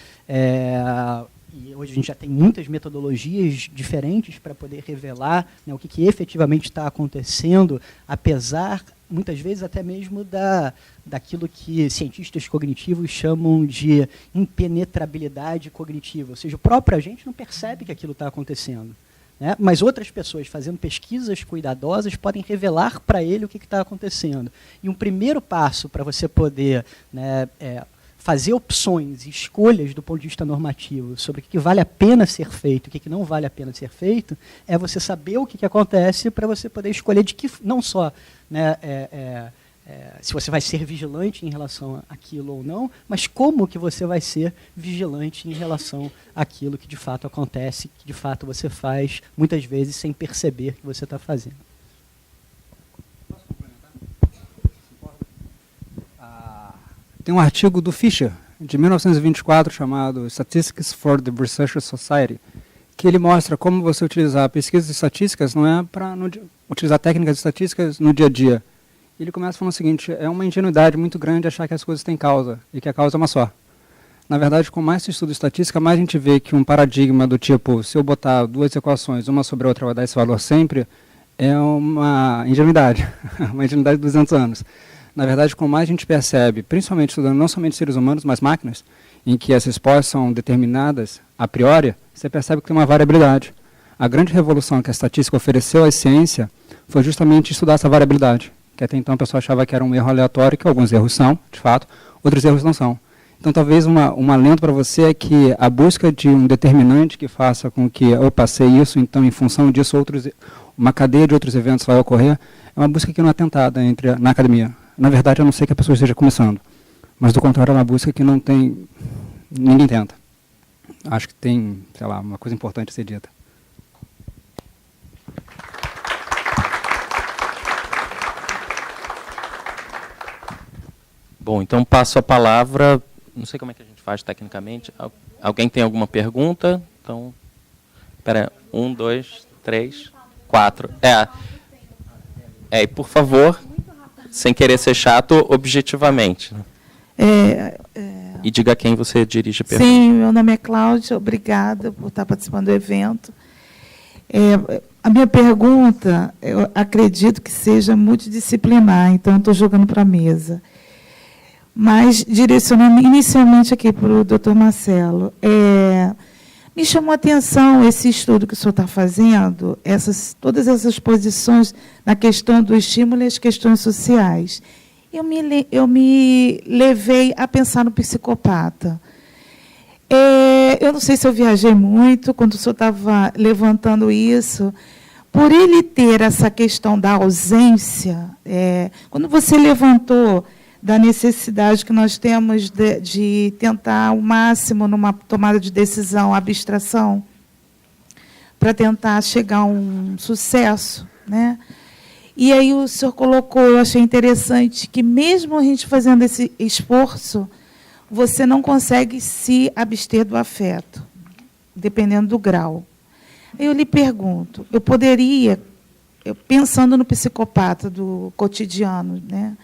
e hoje a gente já tem muitas metodologias diferentes para poder revelar, né, o que efetivamente está acontecendo, apesar, muitas vezes, até mesmo daquilo que cientistas cognitivos chamam de impenetrabilidade cognitiva. Ou seja, o próprio agente não percebe que aquilo está acontecendo, né? Mas outras pessoas fazendo pesquisas cuidadosas podem revelar para ele o que está acontecendo. E um primeiro passo para você poder, né, fazer opções e escolhas do ponto de vista normativo sobre o que vale a pena ser feito e o que não vale a pena ser feito, é você saber o que acontece para você poder escolher de que, não só, né, se você vai ser vigilante em relação àquilo ou não, mas como que você vai ser vigilante em relação àquilo que de fato acontece, que de fato você faz, muitas vezes sem perceber que você está fazendo. Tem um artigo do Fisher, de 1924, chamado Statistics for the Research Society, que ele mostra como você utilizar pesquisas estatísticas não é para utilizar técnicas estatísticas no dia a dia. Ele começa falando o seguinte: é uma ingenuidade muito grande achar que as coisas têm causa, e que a causa é uma só. Na verdade, com mais se estuda estatística, mais a gente vê que um paradigma do tipo, se eu botar duas equações, uma sobre a outra vai dar esse valor sempre, é uma ingenuidade, uma ingenuidade de 200 anos. Na verdade, com mais a gente percebe, principalmente estudando não somente seres humanos, mas máquinas, em que as respostas são determinadas a priori, você percebe que tem uma variabilidade. A grande revolução que a estatística ofereceu à ciência foi justamente estudar essa variabilidade, que até então a pessoa achava que era um erro aleatório, que alguns erros são, de fato, outros erros não são. Então, talvez um alento para você é que a busca de um determinante que faça com que eu passei isso, então, em função disso, uma cadeia de outros eventos vai ocorrer, é uma busca que não é tentada na academia. Na verdade, a não ser que a pessoa esteja começando. Mas, do contrário, é uma busca que ninguém tenta. acho que tem, sei lá, uma coisa importante a ser dita. Bom, então passo a palavra, não sei como é que a gente faz tecnicamente. Alguém tem alguma pergunta? Então, espera, 1, 2, 3, 4. E por favor, sem querer ser chato, objetivamente. E diga a quem você dirige a pergunta. Sim, meu nome é Cláudia, obrigada por estar participando do evento. A minha pergunta, eu acredito que seja multidisciplinar, então eu estou jogando para a mesa. Mas, direcionando inicialmente aqui para o doutor Marcelo, me chamou a atenção esse estudo que o senhor está fazendo, todas essas posições na questão do estímulo e as questões sociais. Eu me levei a pensar no psicopata. Eu não sei se eu viajei muito quando o senhor estava levantando isso. Por ele ter essa questão da ausência, quando você levantou da necessidade que nós temos de tentar ao máximo, numa tomada de decisão, abstração, para tentar chegar a um sucesso, né? E aí o senhor colocou, eu achei interessante, que mesmo a gente fazendo esse esforço, você não consegue se abster do afeto, dependendo do grau. Eu lhe pergunto, eu poderia, pensando no psicopata do cotidiano, né?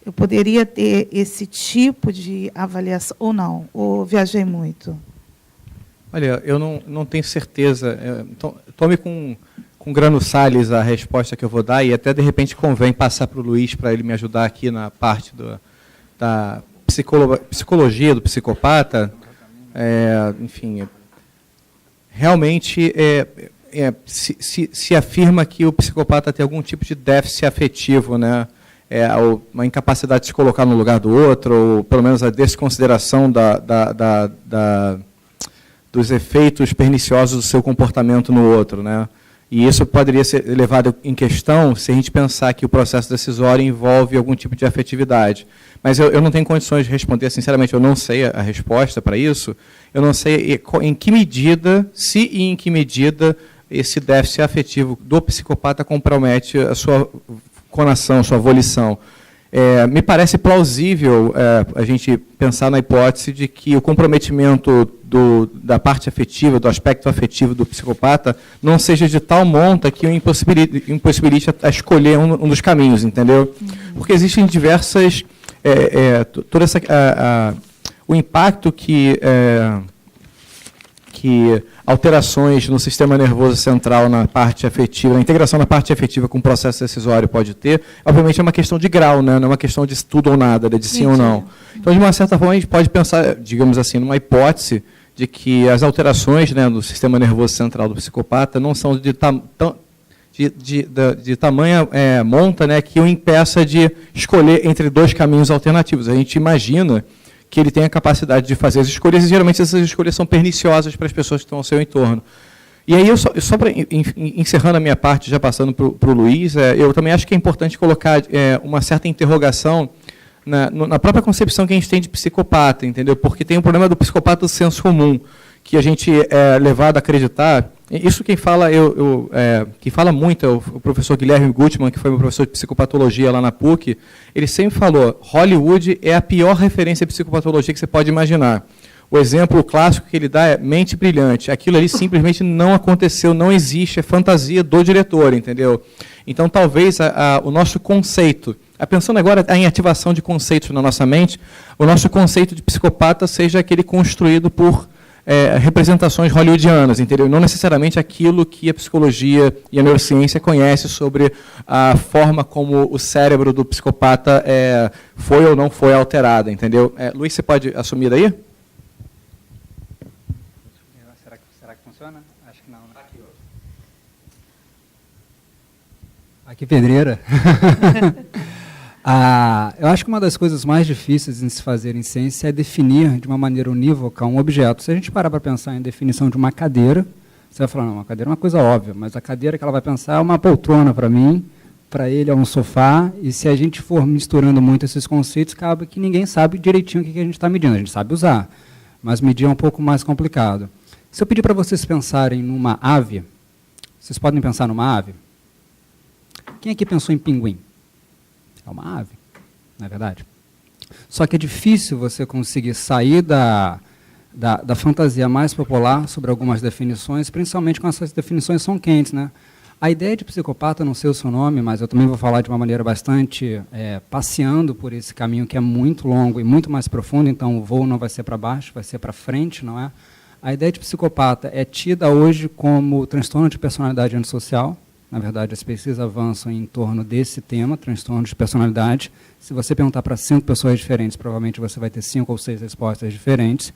Eu poderia ter esse tipo de avaliação, ou não? Ou viajei muito? Olha, eu não tenho certeza. Tome com Grano Salles a resposta que eu vou dar, e até, de repente, convém passar para o Luiz para ele me ajudar aqui na parte da psicologia do psicopata. Enfim, realmente se afirma que o psicopata tem algum tipo de déficit afetivo, né? Uma incapacidade de se colocar no lugar do outro, ou pelo menos a desconsideração dos efeitos perniciosos do seu comportamento no outro, né? E isso poderia ser levado em questão se a gente pensar que o processo decisório envolve algum tipo de afetividade. Mas eu não tenho condições de responder, sinceramente, eu não sei a resposta para isso. Eu não sei em que medida, se e em que medida esse déficit afetivo do psicopata compromete a sua conação, sua volição. Me parece plausível a gente pensar na hipótese de que o comprometimento da parte afetiva, do aspecto afetivo do psicopata, não seja de tal monta que o impossibilite a escolher um dos caminhos, entendeu? Porque existem diversas... o impacto que alterações no sistema nervoso central na parte afetiva, a integração na parte afetiva com o processo decisório pode ter, obviamente é uma questão de grau, né? Não é uma questão de tudo ou nada, de sim ou não. Então, de uma certa forma, a gente pode pensar, digamos assim, numa hipótese de que as alterações, né, no sistema nervoso central do psicopata não são de tamanha monta, né, que o impeça de escolher entre dois caminhos alternativos. A gente imagina que ele tem a capacidade de fazer as escolhas, e geralmente essas escolhas são perniciosas para as pessoas que estão ao seu entorno. E aí, só para encerrando a minha parte, já passando para o Luiz, eu também acho que é importante colocar uma certa interrogação na própria concepção que a gente tem de psicopata, entendeu? Porque tem o problema do psicopata do senso comum, que a gente é levado a acreditar. Isso quem fala, quem fala muito é o professor Guilherme Gutmann, que foi meu professor de psicopatologia lá na PUC. Ele sempre falou, Hollywood é a pior referência à psicopatologia que você pode imaginar. O exemplo clássico que ele dá é Mente Brilhante. Aquilo ali simplesmente não aconteceu, não existe, é fantasia do diretor, entendeu? Então, talvez o nosso conceito, pensando agora em ativação de conceitos na nossa mente, o nosso conceito de psicopata seja aquele construído por representações hollywoodianas, entendeu? Não necessariamente aquilo que a psicologia e a neurociência conhece sobre a forma como o cérebro do psicopata foi ou não foi alterado, entendeu? Luiz, você pode assumir daí? Será que funciona? Acho que não, né? Aqui, pedreira. Eu acho que uma das coisas mais difíceis em se fazer em ciência é definir de uma maneira unívoca um objeto. Se a gente parar para pensar em definição de uma cadeira, você vai falar, não, uma cadeira é uma coisa óbvia, mas a cadeira que ela vai pensar é uma poltrona para mim, para ele é um sofá, e se a gente for misturando muito esses conceitos, acaba que ninguém sabe direitinho o que a gente está medindo, a gente sabe usar. mas medir é um pouco mais complicado. Se eu pedir para vocês pensarem numa ave, vocês podem pensar numa ave? Quem aqui pensou em pinguim? É uma ave, não é verdade? Só que é difícil você conseguir sair da fantasia mais popular sobre algumas definições, principalmente quando essas definições são quentes, né? A ideia de psicopata, não sei o seu nome, mas eu também vou falar de uma maneira bastante passeando por esse caminho que é muito longo e muito mais profundo, então o voo não vai ser para baixo, vai ser para frente, não é? A ideia de psicopata é tida hoje como transtorno de personalidade antissocial. Na verdade, as pesquisas avançam em torno desse tema, transtorno de personalidade. Se você perguntar para 5 pessoas diferentes, provavelmente você vai ter 5 ou 6 respostas diferentes.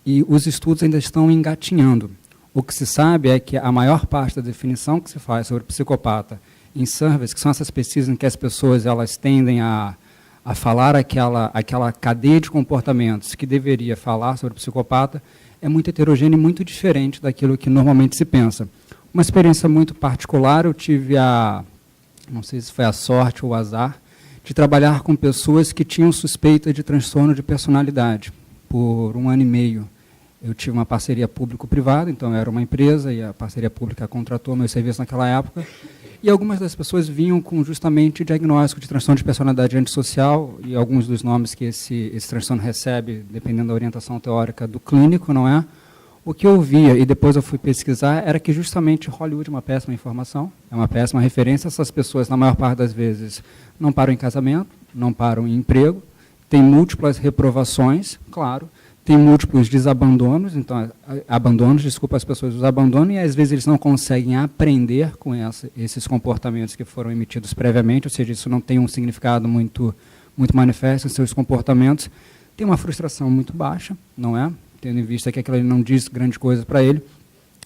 E os estudos ainda estão engatinhando. O que se sabe é que a maior parte da definição que se faz sobre psicopata em surveys, que são essas pesquisas em que as pessoas elas tendem a falar aquela cadeia de comportamentos que deveria falar sobre psicopata, é muito heterogênea e muito diferente daquilo que normalmente se pensa. Uma experiência muito particular, eu tive não sei se foi a sorte ou o azar, de trabalhar com pessoas que tinham suspeita de transtorno de personalidade por 1 ano e meio. Eu tive uma parceria público-privada, então eu era uma empresa e a parceria pública contratou meu serviço naquela época. E algumas das pessoas vinham com justamente diagnóstico de transtorno de personalidade antissocial e alguns dos nomes que esse transtorno recebe, dependendo da orientação teórica do clínico, não é? O que eu via, e depois eu fui pesquisar, era que justamente Hollywood é uma péssima informação, é uma péssima referência. Essas pessoas, na maior parte das vezes, não param em casamento, não param em emprego, têm múltiplas reprovações, claro, tem múltiplos desabandonos, então, as pessoas os abandonam e às vezes eles não conseguem aprender com esses comportamentos que foram emitidos previamente, ou seja, isso não tem um significado muito manifesto em seus comportamentos. Tem uma frustração muito baixa, não é? Tendo em vista que aquilo ali não diz grande coisa para ele,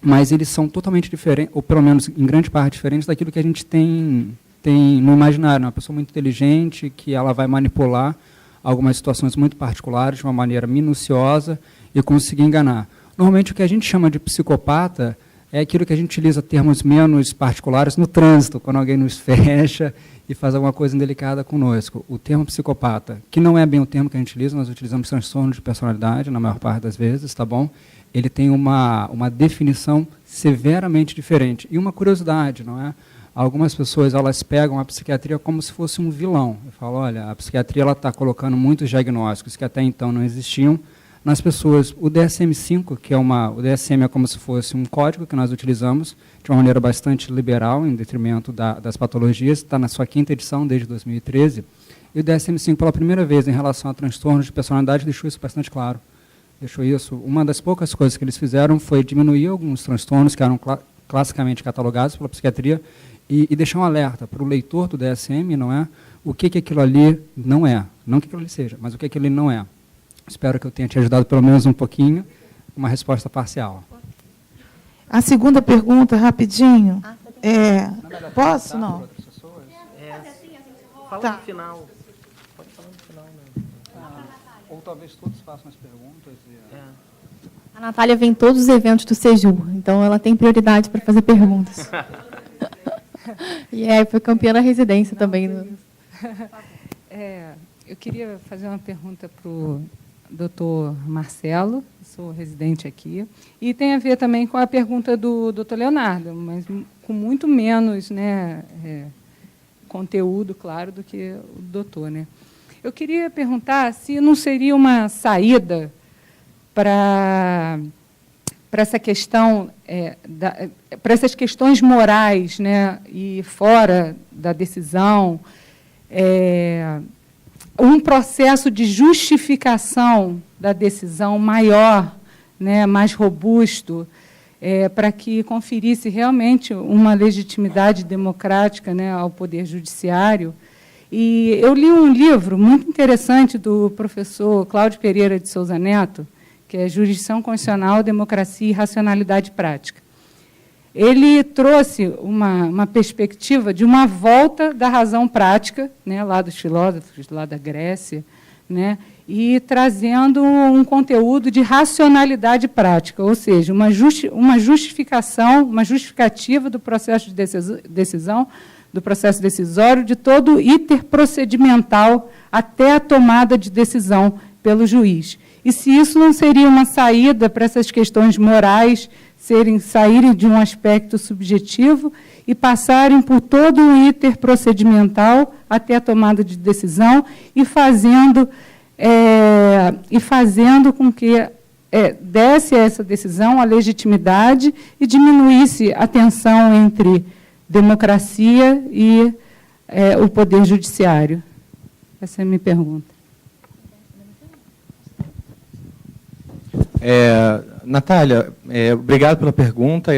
mas eles são totalmente diferentes, ou pelo menos em grande parte diferentes daquilo que a gente tem no imaginário. Uma pessoa muito inteligente, que ela vai manipular algumas situações muito particulares de uma maneira minuciosa e conseguir enganar. Normalmente o que a gente chama de psicopata é aquilo que a gente utiliza termos menos particulares no trânsito, quando alguém nos fecha e faz alguma coisa indelicada conosco. O termo psicopata, que não é bem o termo que a gente utiliza, nós utilizamos transtorno de personalidade, na maior parte das vezes, tá bom? Ele tem uma definição severamente diferente. E uma curiosidade, não é? Algumas pessoas elas pegam a psiquiatria como se fosse um vilão. Eu falo, olha, a psiquiatria está colocando muitos diagnósticos que até então não existiam nas pessoas. O DSM-5, o DSM é como se fosse um código que nós utilizamos de uma maneira bastante liberal, em detrimento das patologias, está na sua 5ª edição, desde 2013, e o DSM-5, pela primeira vez, em relação a transtornos de personalidade, deixou isso bastante claro. Uma das poucas coisas que eles fizeram foi diminuir alguns transtornos que eram classicamente catalogados pela psiquiatria, e deixar um alerta para o leitor do DSM, não é? O que aquilo ali não é. Não que aquilo ali seja, mas o que aquilo ali não é. Espero que eu tenha te ajudado pelo menos um pouquinho, uma resposta parcial. A segunda pergunta, rapidinho. Posso, não? Fala no final. Pode falar no final, né? Ou talvez todos façam as perguntas. A Natália vem em todos os eventos do Sejur, então ela tem prioridade para fazer perguntas. E foi campeã da residência também. Eu queria fazer uma pergunta para o doutor Marcelo, sou residente aqui, e tem a ver também com a pergunta do doutor Leonardo, mas com muito menos conteúdo, claro, do que o doutor. Né? Eu queria perguntar se não seria uma saída para essa questão, para essas questões morais, né, e fora da decisão, um processo de justificação da decisão maior, né, mais robusto, para que conferisse realmente uma legitimidade democrática, né, ao Poder Judiciário. E eu li um livro muito interessante do professor Cláudio Pereira de Souza Neto, que é Jurisdição Constitucional, Democracia e Racionalidade Prática. Ele trouxe uma perspectiva de uma volta da razão prática, né, lá dos filósofos, lá da Grécia, né, e trazendo um conteúdo de racionalidade prática, ou seja, uma justificativa do processo de decisão, do processo decisório, de todo o iter procedimental até a tomada de decisão pelo juiz. e se isso não seria uma saída para essas questões morais saírem de um aspecto subjetivo e passarem por todo o iter procedimental até a tomada de decisão e fazendo com que desse a essa decisão a legitimidade e diminuísse a tensão entre democracia e o Poder Judiciário. Essa é a minha pergunta. Natália, obrigado pela pergunta.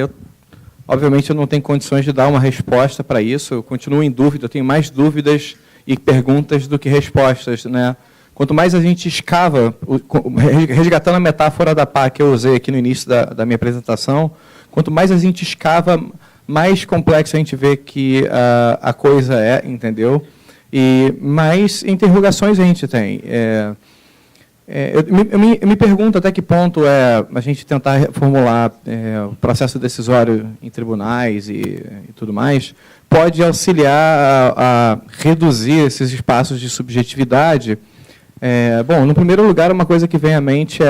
Obviamente, eu não tenho condições de dar uma resposta para isso. Eu continuo em dúvida, eu tenho mais dúvidas e perguntas do que respostas, né? Quanto mais a gente escava, resgatando a metáfora da pá que eu usei aqui no início da minha apresentação, quanto mais a gente escava, mais complexo a gente vê que a coisa entendeu? E mais interrogações a gente tem. Eu me pergunto até que ponto a gente tentar formular o processo decisório em tribunais e tudo mais pode auxiliar a reduzir esses espaços de subjetividade. Bom, no primeiro lugar, uma coisa que vem à mente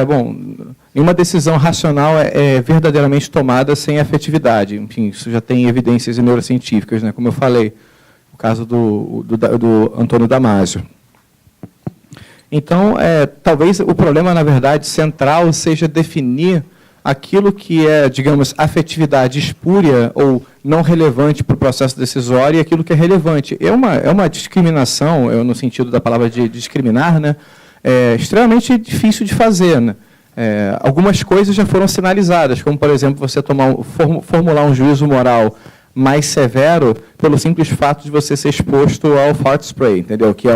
nenhuma decisão racional é verdadeiramente tomada sem afetividade. Enfim, isso já tem evidências neurocientíficas, né? Como eu falei, o caso do Antônio Damasio. Então, talvez o problema, na verdade, central seja definir aquilo que é, digamos, afetividade espúria ou não relevante para o processo decisório e aquilo que é relevante. É uma discriminação, no sentido da palavra de discriminar, né? Extremamente difícil de fazer, né? Algumas coisas já foram sinalizadas, como, por exemplo, você formular um juízo moral mais severo pelo simples fato de você ser exposto ao fart spray, entendeu? Que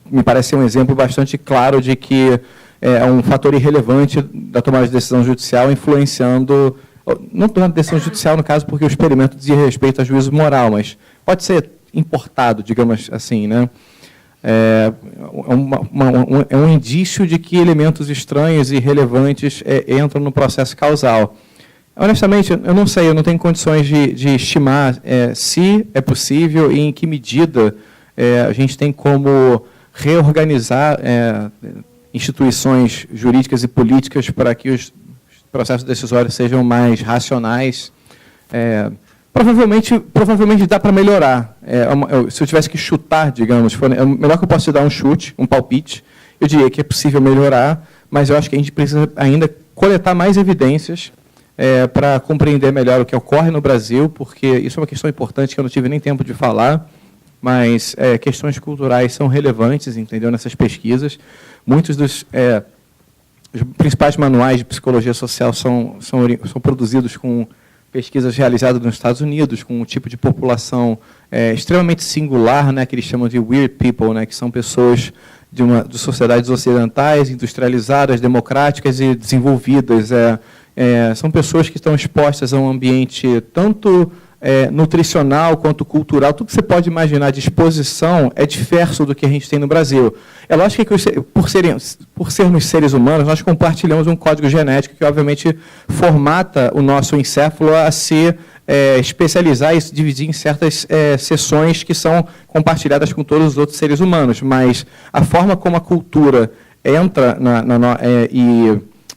me parece um exemplo bastante claro de que é um fator irrelevante da tomada de decisão judicial influenciando, não tomando decisão judicial no caso porque o experimento dizia respeito a juízo moral, mas pode ser importado, digamos assim, né? É um indício de que elementos estranhos e irrelevantes entram no processo causal. Honestamente, eu não sei, eu não tenho condições de estimar se é possível e em que medida a gente tem como reorganizar instituições jurídicas e políticas para que os processos decisórios sejam mais racionais. Provavelmente dá para melhorar. Se eu tivesse que chutar, digamos, é melhor que eu possa te dar um chute, um palpite, eu diria que é possível melhorar, mas eu acho que a gente precisa ainda coletar mais evidências para compreender melhor o que ocorre no Brasil, porque isso é uma questão importante que eu não tive nem tempo de falar, mas questões culturais são relevantes, entendeu, nessas pesquisas. Muitos dos os principais manuais de psicologia social são produzidos com pesquisas realizadas nos Estados Unidos, com um tipo de população extremamente singular, né, que eles chamam de weird people, né, que são pessoas de sociedades ocidentais, industrializadas, democráticas e desenvolvidas. São pessoas que estão expostas a um ambiente tanto nutricional quanto cultural, tudo que você pode imaginar de exposição é diverso do que a gente tem no Brasil. É lógico que, por sermos seres humanos, nós compartilhamos um código genético que, obviamente, formata o nosso encéfalo a se especializar e se dividir em certas seções que são compartilhadas com todos os outros seres humanos. Mas a forma como a cultura entra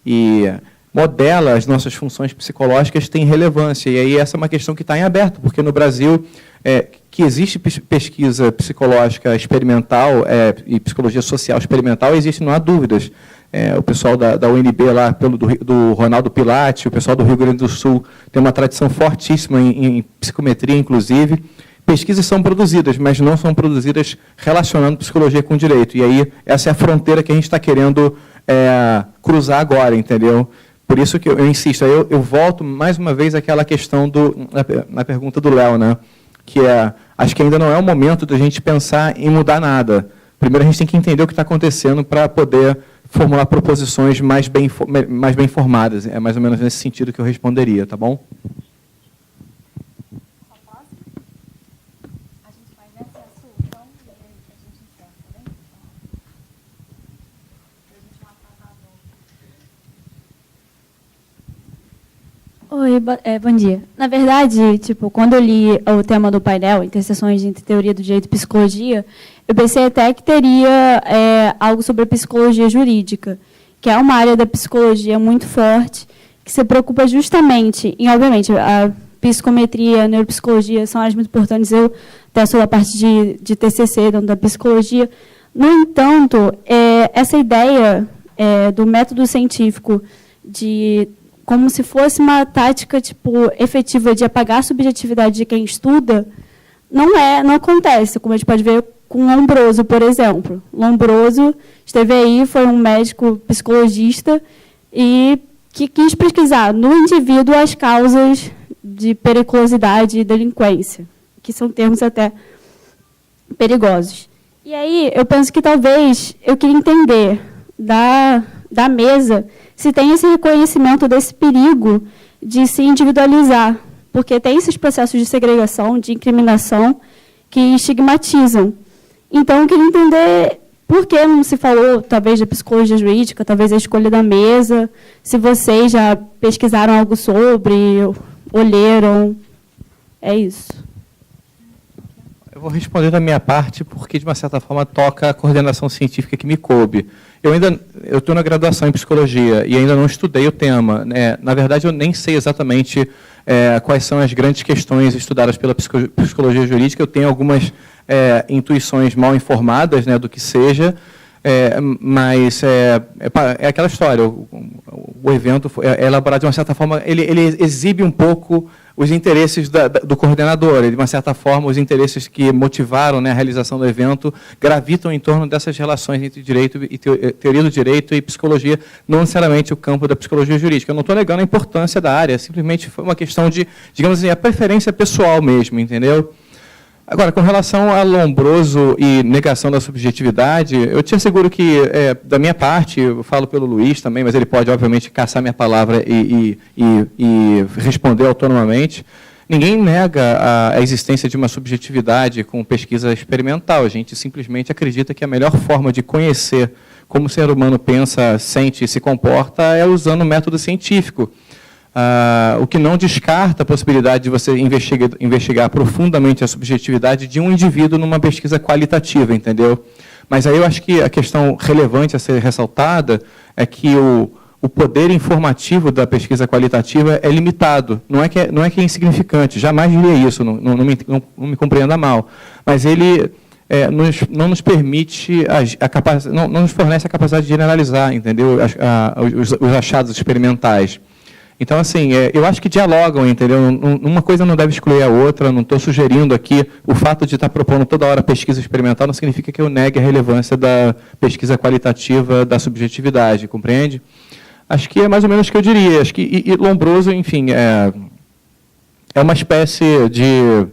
e modela as nossas funções psicológicas tem relevância. E aí essa é uma questão que está em aberto, porque no Brasil, que existe pesquisa psicológica experimental e psicologia social experimental, existe, não há dúvidas. O pessoal da UNB, lá, do Ronaldo Pilate, o pessoal do Rio Grande do Sul, tem uma tradição fortíssima em psicometria, inclusive. Pesquisas são produzidas, mas não são produzidas relacionando psicologia com direito. E aí essa é a fronteira que a gente está querendo cruzar agora, entendeu? Por isso que eu insisto, eu volto mais uma vez àquela questão na pergunta do Léo, né? Que acho que ainda não é o momento da gente pensar em mudar nada. Primeiro a gente tem que entender o que está acontecendo para poder formular proposições mais bem formadas. É mais ou menos nesse sentido que eu responderia, tá bom? Oi, bom dia. Na verdade, quando eu li o tema do painel, Interseções entre Teoria do Direito e Psicologia, eu pensei até que teria algo sobre a psicologia jurídica. que é uma área da psicologia muito forte, que se preocupa justamente em, obviamente, a psicometria, a neuropsicologia são áreas muito importantes. Eu até sou da parte de TCC, dentro da psicologia. No entanto, essa ideia do método científico de como se fosse uma tática efetiva de apagar a subjetividade de quem estuda, não acontece, como a gente pode ver com Lombroso, por exemplo. Lombroso esteve aí, foi um médico psicologista e que quis pesquisar no indivíduo as causas de periculosidade e delinquência, que são termos até perigosos. E aí eu penso que talvez eu queria entender da mesa se tem esse reconhecimento desse perigo de se individualizar, porque tem esses processos de segregação, de incriminação, que estigmatizam. Então, eu queria entender por que não se falou, talvez, da psicologia jurídica, talvez a escolha da mesa, se vocês já pesquisaram algo sobre, ou leram. É isso. Eu vou responder da minha parte, porque, de uma certa forma, toca a coordenação científica que me coube. Eu estou na graduação em psicologia e ainda não estudei o tema. Na verdade, eu nem sei exatamente quais são as grandes questões estudadas pela psicologia jurídica. Eu tenho algumas intuições mal informadas, do que seja, mas é aquela história. O evento é elaborado de uma certa forma, ele exibe um pouco os interesses do coordenador. De uma certa forma, os interesses que motivaram a realização do evento gravitam em torno dessas relações entre direito e teoria do direito e psicologia, não necessariamente o campo da psicologia jurídica. Eu não estou negando a importância da área, simplesmente foi uma questão de, digamos assim, a preferência pessoal mesmo, entendeu? Agora, com relação a Lombroso e negação da subjetividade, eu te asseguro que, da minha parte, eu falo pelo Luiz também, mas ele pode, obviamente, caçar minha palavra e responder autonomamente. Ninguém nega a existência de uma subjetividade com pesquisa experimental. A gente simplesmente acredita que a melhor forma de conhecer como o ser humano pensa, sente e se comporta é usando o método científico. O que não descarta a possibilidade de você investigar profundamente a subjetividade de um indivíduo numa pesquisa qualitativa, entendeu? Mas aí eu acho que a questão relevante a ser ressaltada é que o poder informativo da pesquisa qualitativa é limitado. Não é que é insignificante, jamais diria isso, não me compreenda mal. Mas ele não nos permite, não nos fornece a capacidade de generalizar, entendeu? Os achados experimentais. Então, assim, eu acho que dialogam, entendeu? Uma coisa não deve excluir a outra, não estou sugerindo aqui, o fato de estar propondo toda hora pesquisa experimental não significa que eu negue a relevância da pesquisa qualitativa da subjetividade, compreende? Acho que é mais ou menos o que eu diria. Acho que e Lombroso, enfim, é uma espécie de...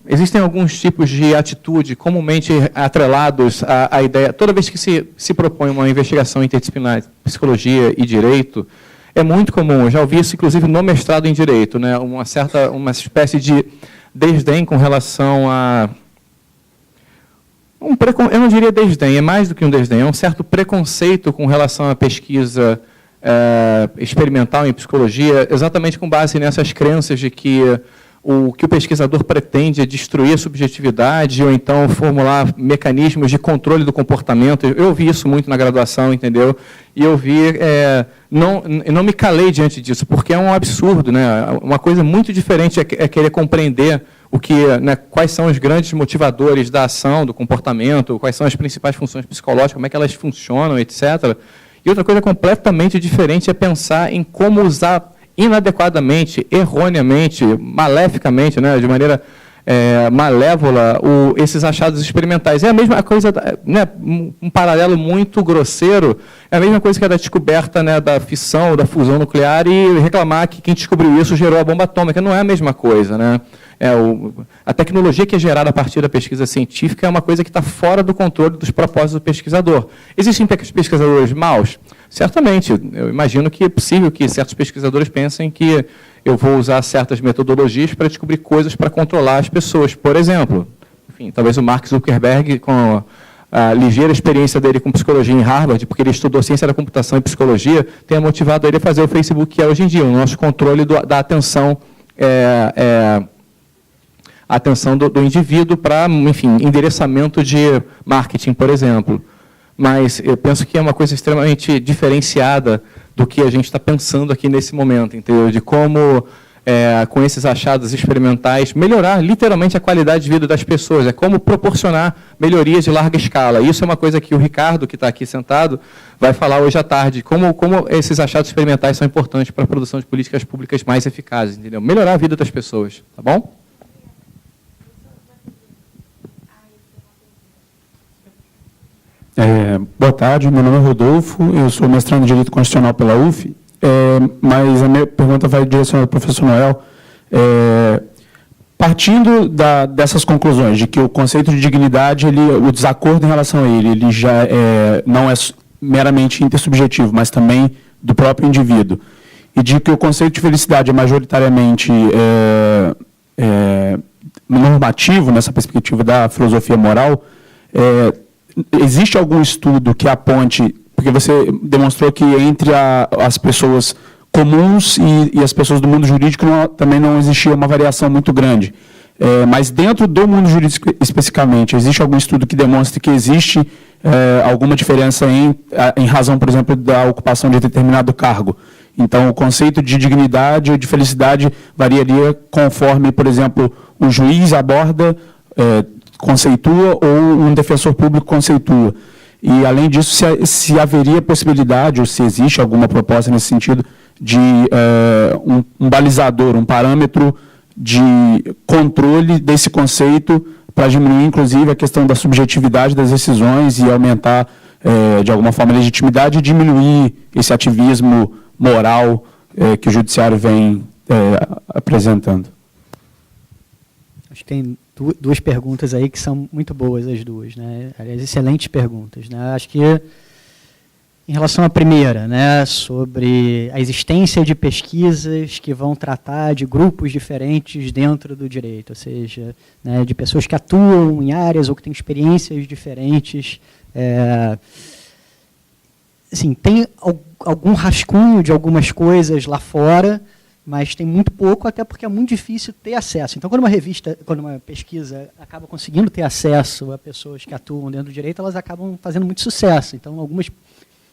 Existem alguns tipos de atitude comumente atrelados à ideia. Toda vez que se propõe uma investigação interdisciplinar, psicologia e direito, é muito comum, eu já ouvi isso inclusive no mestrado em direito, uma espécie de desdém com relação a... eu não diria desdém, é mais do que um desdém, é um certo preconceito com relação à pesquisa experimental em psicologia, exatamente com base nessas crenças de que o pesquisador pretende é destruir a subjetividade ou então formular mecanismos de controle do comportamento. Eu ouvi isso muito na graduação, entendeu? E eu vi, não me calei diante disso, porque é um absurdo, Uma coisa muito diferente é querer compreender quais são os grandes motivadores da ação, do comportamento, quais são as principais funções psicológicas, como é que elas funcionam, etc. E outra coisa completamente diferente é pensar em como usar inadequadamente, erroneamente, maleficamente, de maneira malévola, esses achados experimentais. É a mesma coisa, um paralelo muito grosseiro, é a mesma coisa que a da descoberta da fissão, da fusão nuclear e reclamar que quem descobriu isso gerou a bomba atômica. Não é a mesma coisa, a tecnologia que é gerada a partir da pesquisa científica é uma coisa que está fora do controle dos propósitos do pesquisador. Existem pesquisadores maus? Certamente. Eu imagino que é possível que certos pesquisadores pensem que eu vou usar certas metodologias para descobrir coisas para controlar as pessoas. Por exemplo, enfim, talvez o Mark Zuckerberg, com a ligeira experiência dele com psicologia em Harvard, porque ele estudou ciência da computação e psicologia, tenha motivado ele a fazer o Facebook que é hoje em dia, o nosso controle da atenção do indivíduo para, enfim, endereçamento de marketing, por exemplo. mas eu penso que é uma coisa extremamente diferenciada do que a gente está pensando aqui nesse momento, entendeu? De como, com esses achados experimentais, melhorar literalmente a qualidade de vida das pessoas, como proporcionar melhorias de larga escala. Isso é uma coisa que o Ricardo, que está aqui sentado, vai falar hoje à tarde, como esses achados experimentais são importantes para a produção de políticas públicas mais eficazes, entendeu? Melhorar a vida das pessoas, tá bom? Boa tarde, meu nome é Rodolfo, eu sou mestrando em Direito Constitucional pela UF, mas a minha pergunta vai direcionada ao professor Noel. Partindo dessas conclusões, de que o conceito de dignidade, o desacordo em relação a ele já não é meramente intersubjetivo, mas também do próprio indivíduo, e de que o conceito de felicidade é majoritariamente normativo, nessa perspectiva da filosofia moral, existe algum estudo que aponte, porque você demonstrou que entre as pessoas comuns e as pessoas do mundo jurídico também não existia uma variação muito grande. Mas dentro do mundo jurídico especificamente, existe algum estudo que demonstre que existe alguma diferença em razão, por exemplo, da ocupação de determinado cargo? Então, o conceito de dignidade ou de felicidade variaria conforme, por exemplo, o juiz aborda, conceitua, ou um defensor público conceitua. E, além disso, se haveria possibilidade, ou se existe alguma proposta nesse sentido, de um balizador, um parâmetro de controle desse conceito para diminuir, inclusive, a questão da subjetividade das decisões e aumentar, de alguma forma, a legitimidade e diminuir esse ativismo moral que o judiciário vem apresentando. Acho que tem duas perguntas aí que são muito boas, as duas, né? Aliás, excelentes perguntas, né? Acho que em relação à primeira, né, sobre a existência de pesquisas que vão tratar de grupos diferentes dentro do direito, ou seja, né, de pessoas que atuam em áreas ou que têm experiências diferentes. Assim, tem algum rascunho de algumas coisas lá fora, mas tem muito pouco, até porque é muito difícil ter acesso. Então, quando uma pesquisa acaba conseguindo ter acesso a pessoas que atuam dentro do direito, elas acabam fazendo muito sucesso. Então, algumas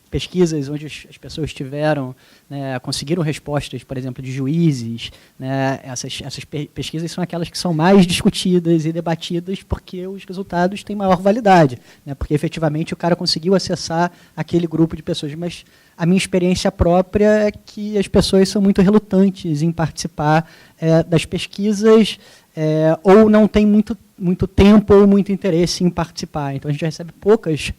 pesquisas onde as pessoas conseguiram respostas, por exemplo, de juízes, né, essas pesquisas são aquelas que são mais discutidas e debatidas porque os resultados têm maior validade, né, porque efetivamente o cara conseguiu acessar aquele grupo de pessoas. Mas a minha experiência própria é que as pessoas são muito relutantes em participar das pesquisas ou não têm muito tempo ou muito interesse em participar. Então, a gente recebe poucas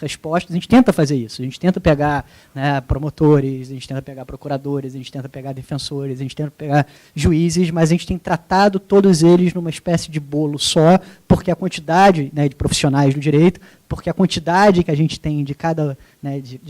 respostas. A gente tenta fazer isso, a gente tenta pegar, né, promotores, a gente tenta pegar procuradores, a gente tenta pegar defensores, a gente tenta pegar juízes, mas a gente tem tratado todos eles numa espécie de bolo só, porque a quantidade, né, de profissionais do direito, porque a quantidade que a gente tem de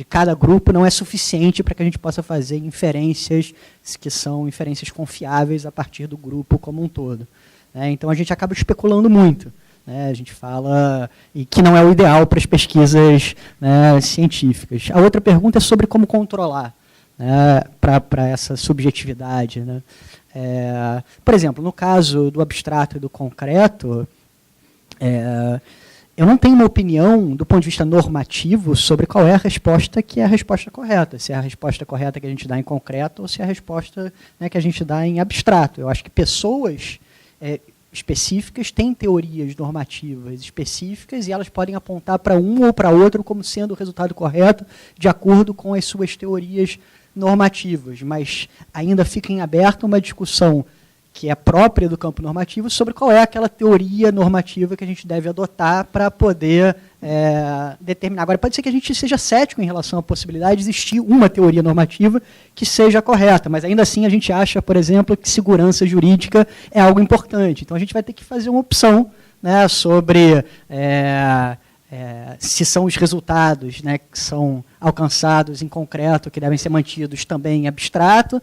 cada grupo não é suficiente para que a gente possa fazer inferências que são inferências confiáveis a partir do grupo como um todo, né? Então a gente acaba especulando muito. A gente fala e que não é o ideal para as pesquisas, né, científicas. A outra pergunta é sobre como controlar, né, para essa subjetividade, né? Por exemplo, no caso do abstrato e do concreto, eu não tenho uma opinião do ponto de vista normativo sobre qual é a resposta que é a resposta correta, se é a resposta correta que a gente dá em concreto ou se é a resposta, né, que a gente dá em abstrato. Eu acho que pessoas específicas têm teorias normativas específicas e elas podem apontar para um ou para outro como sendo o resultado correto de acordo com as suas teorias normativas, mas ainda fica em aberto uma discussão que é própria do campo normativo sobre qual é aquela teoria normativa que a gente deve adotar para poder determinar. Agora, pode ser que a gente seja cético em relação à possibilidade de existir uma teoria normativa que seja correta, mas ainda assim a gente acha, por exemplo, que segurança jurídica é algo importante. Então, a gente vai ter que fazer uma opção, né, sobre se são os resultados, né, que são alcançados em concreto, que devem ser mantidos também em abstrato,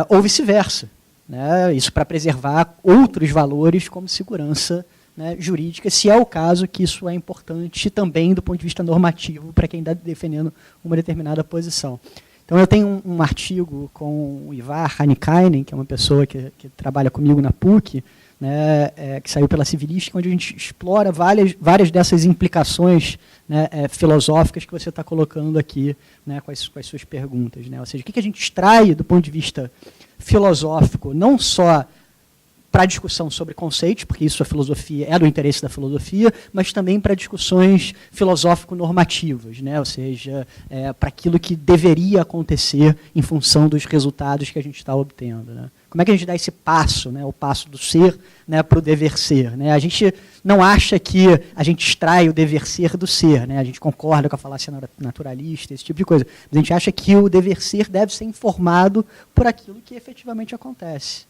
ou vice-versa, né, isso para preservar outros valores como segurança, né, jurídica, se é o caso que isso é importante também do ponto de vista normativo para quem está defendendo uma determinada posição. Então, eu tenho um artigo com o Ivar Hanikainen, que é uma pessoa que trabalha comigo na PUC, né, que saiu pela Civilística, onde a gente explora várias dessas implicações, né, filosóficas que você está colocando aqui, né, com as suas perguntas. Né? Ou seja, o que a gente extrai do ponto de vista filosófico, não só para a discussão sobre conceitos, porque isso a filosofia é do interesse da filosofia, mas também para discussões filosófico-normativas, né? Ou seja, para aquilo que deveria acontecer em função dos resultados que a gente está obtendo. Né? Como é que a gente dá esse passo, né? O passo do ser, né, para o dever ser? Né? A gente não acha que a gente extrai o dever ser do ser, né? A gente concorda com a falácia naturalista, esse tipo de coisa, mas a gente acha que o dever ser deve ser informado por aquilo que efetivamente acontece.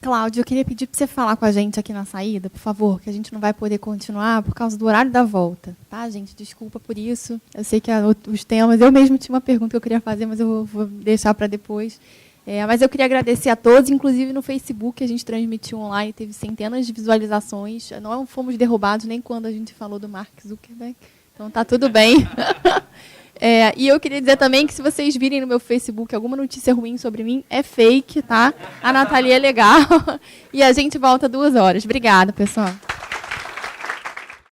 Cláudia, eu queria pedir para você falar com a gente aqui na saída, por favor, que a gente não vai poder continuar por causa do horário da volta. Tá, gente? Desculpa por isso. Eu sei que os temas... Eu mesmo tinha uma pergunta que eu queria fazer, mas eu vou deixar para depois. Mas eu queria agradecer a todos, inclusive no Facebook, a gente transmitiu online, teve centenas de visualizações. Não fomos derrubados nem quando a gente falou do Mark Zuckerberg. Então, tá tudo bem. E eu queria dizer também que se vocês virem no meu Facebook alguma notícia ruim sobre mim, é fake, tá? A Nathalie é legal. E a gente volta 2 horas. Obrigada, pessoal.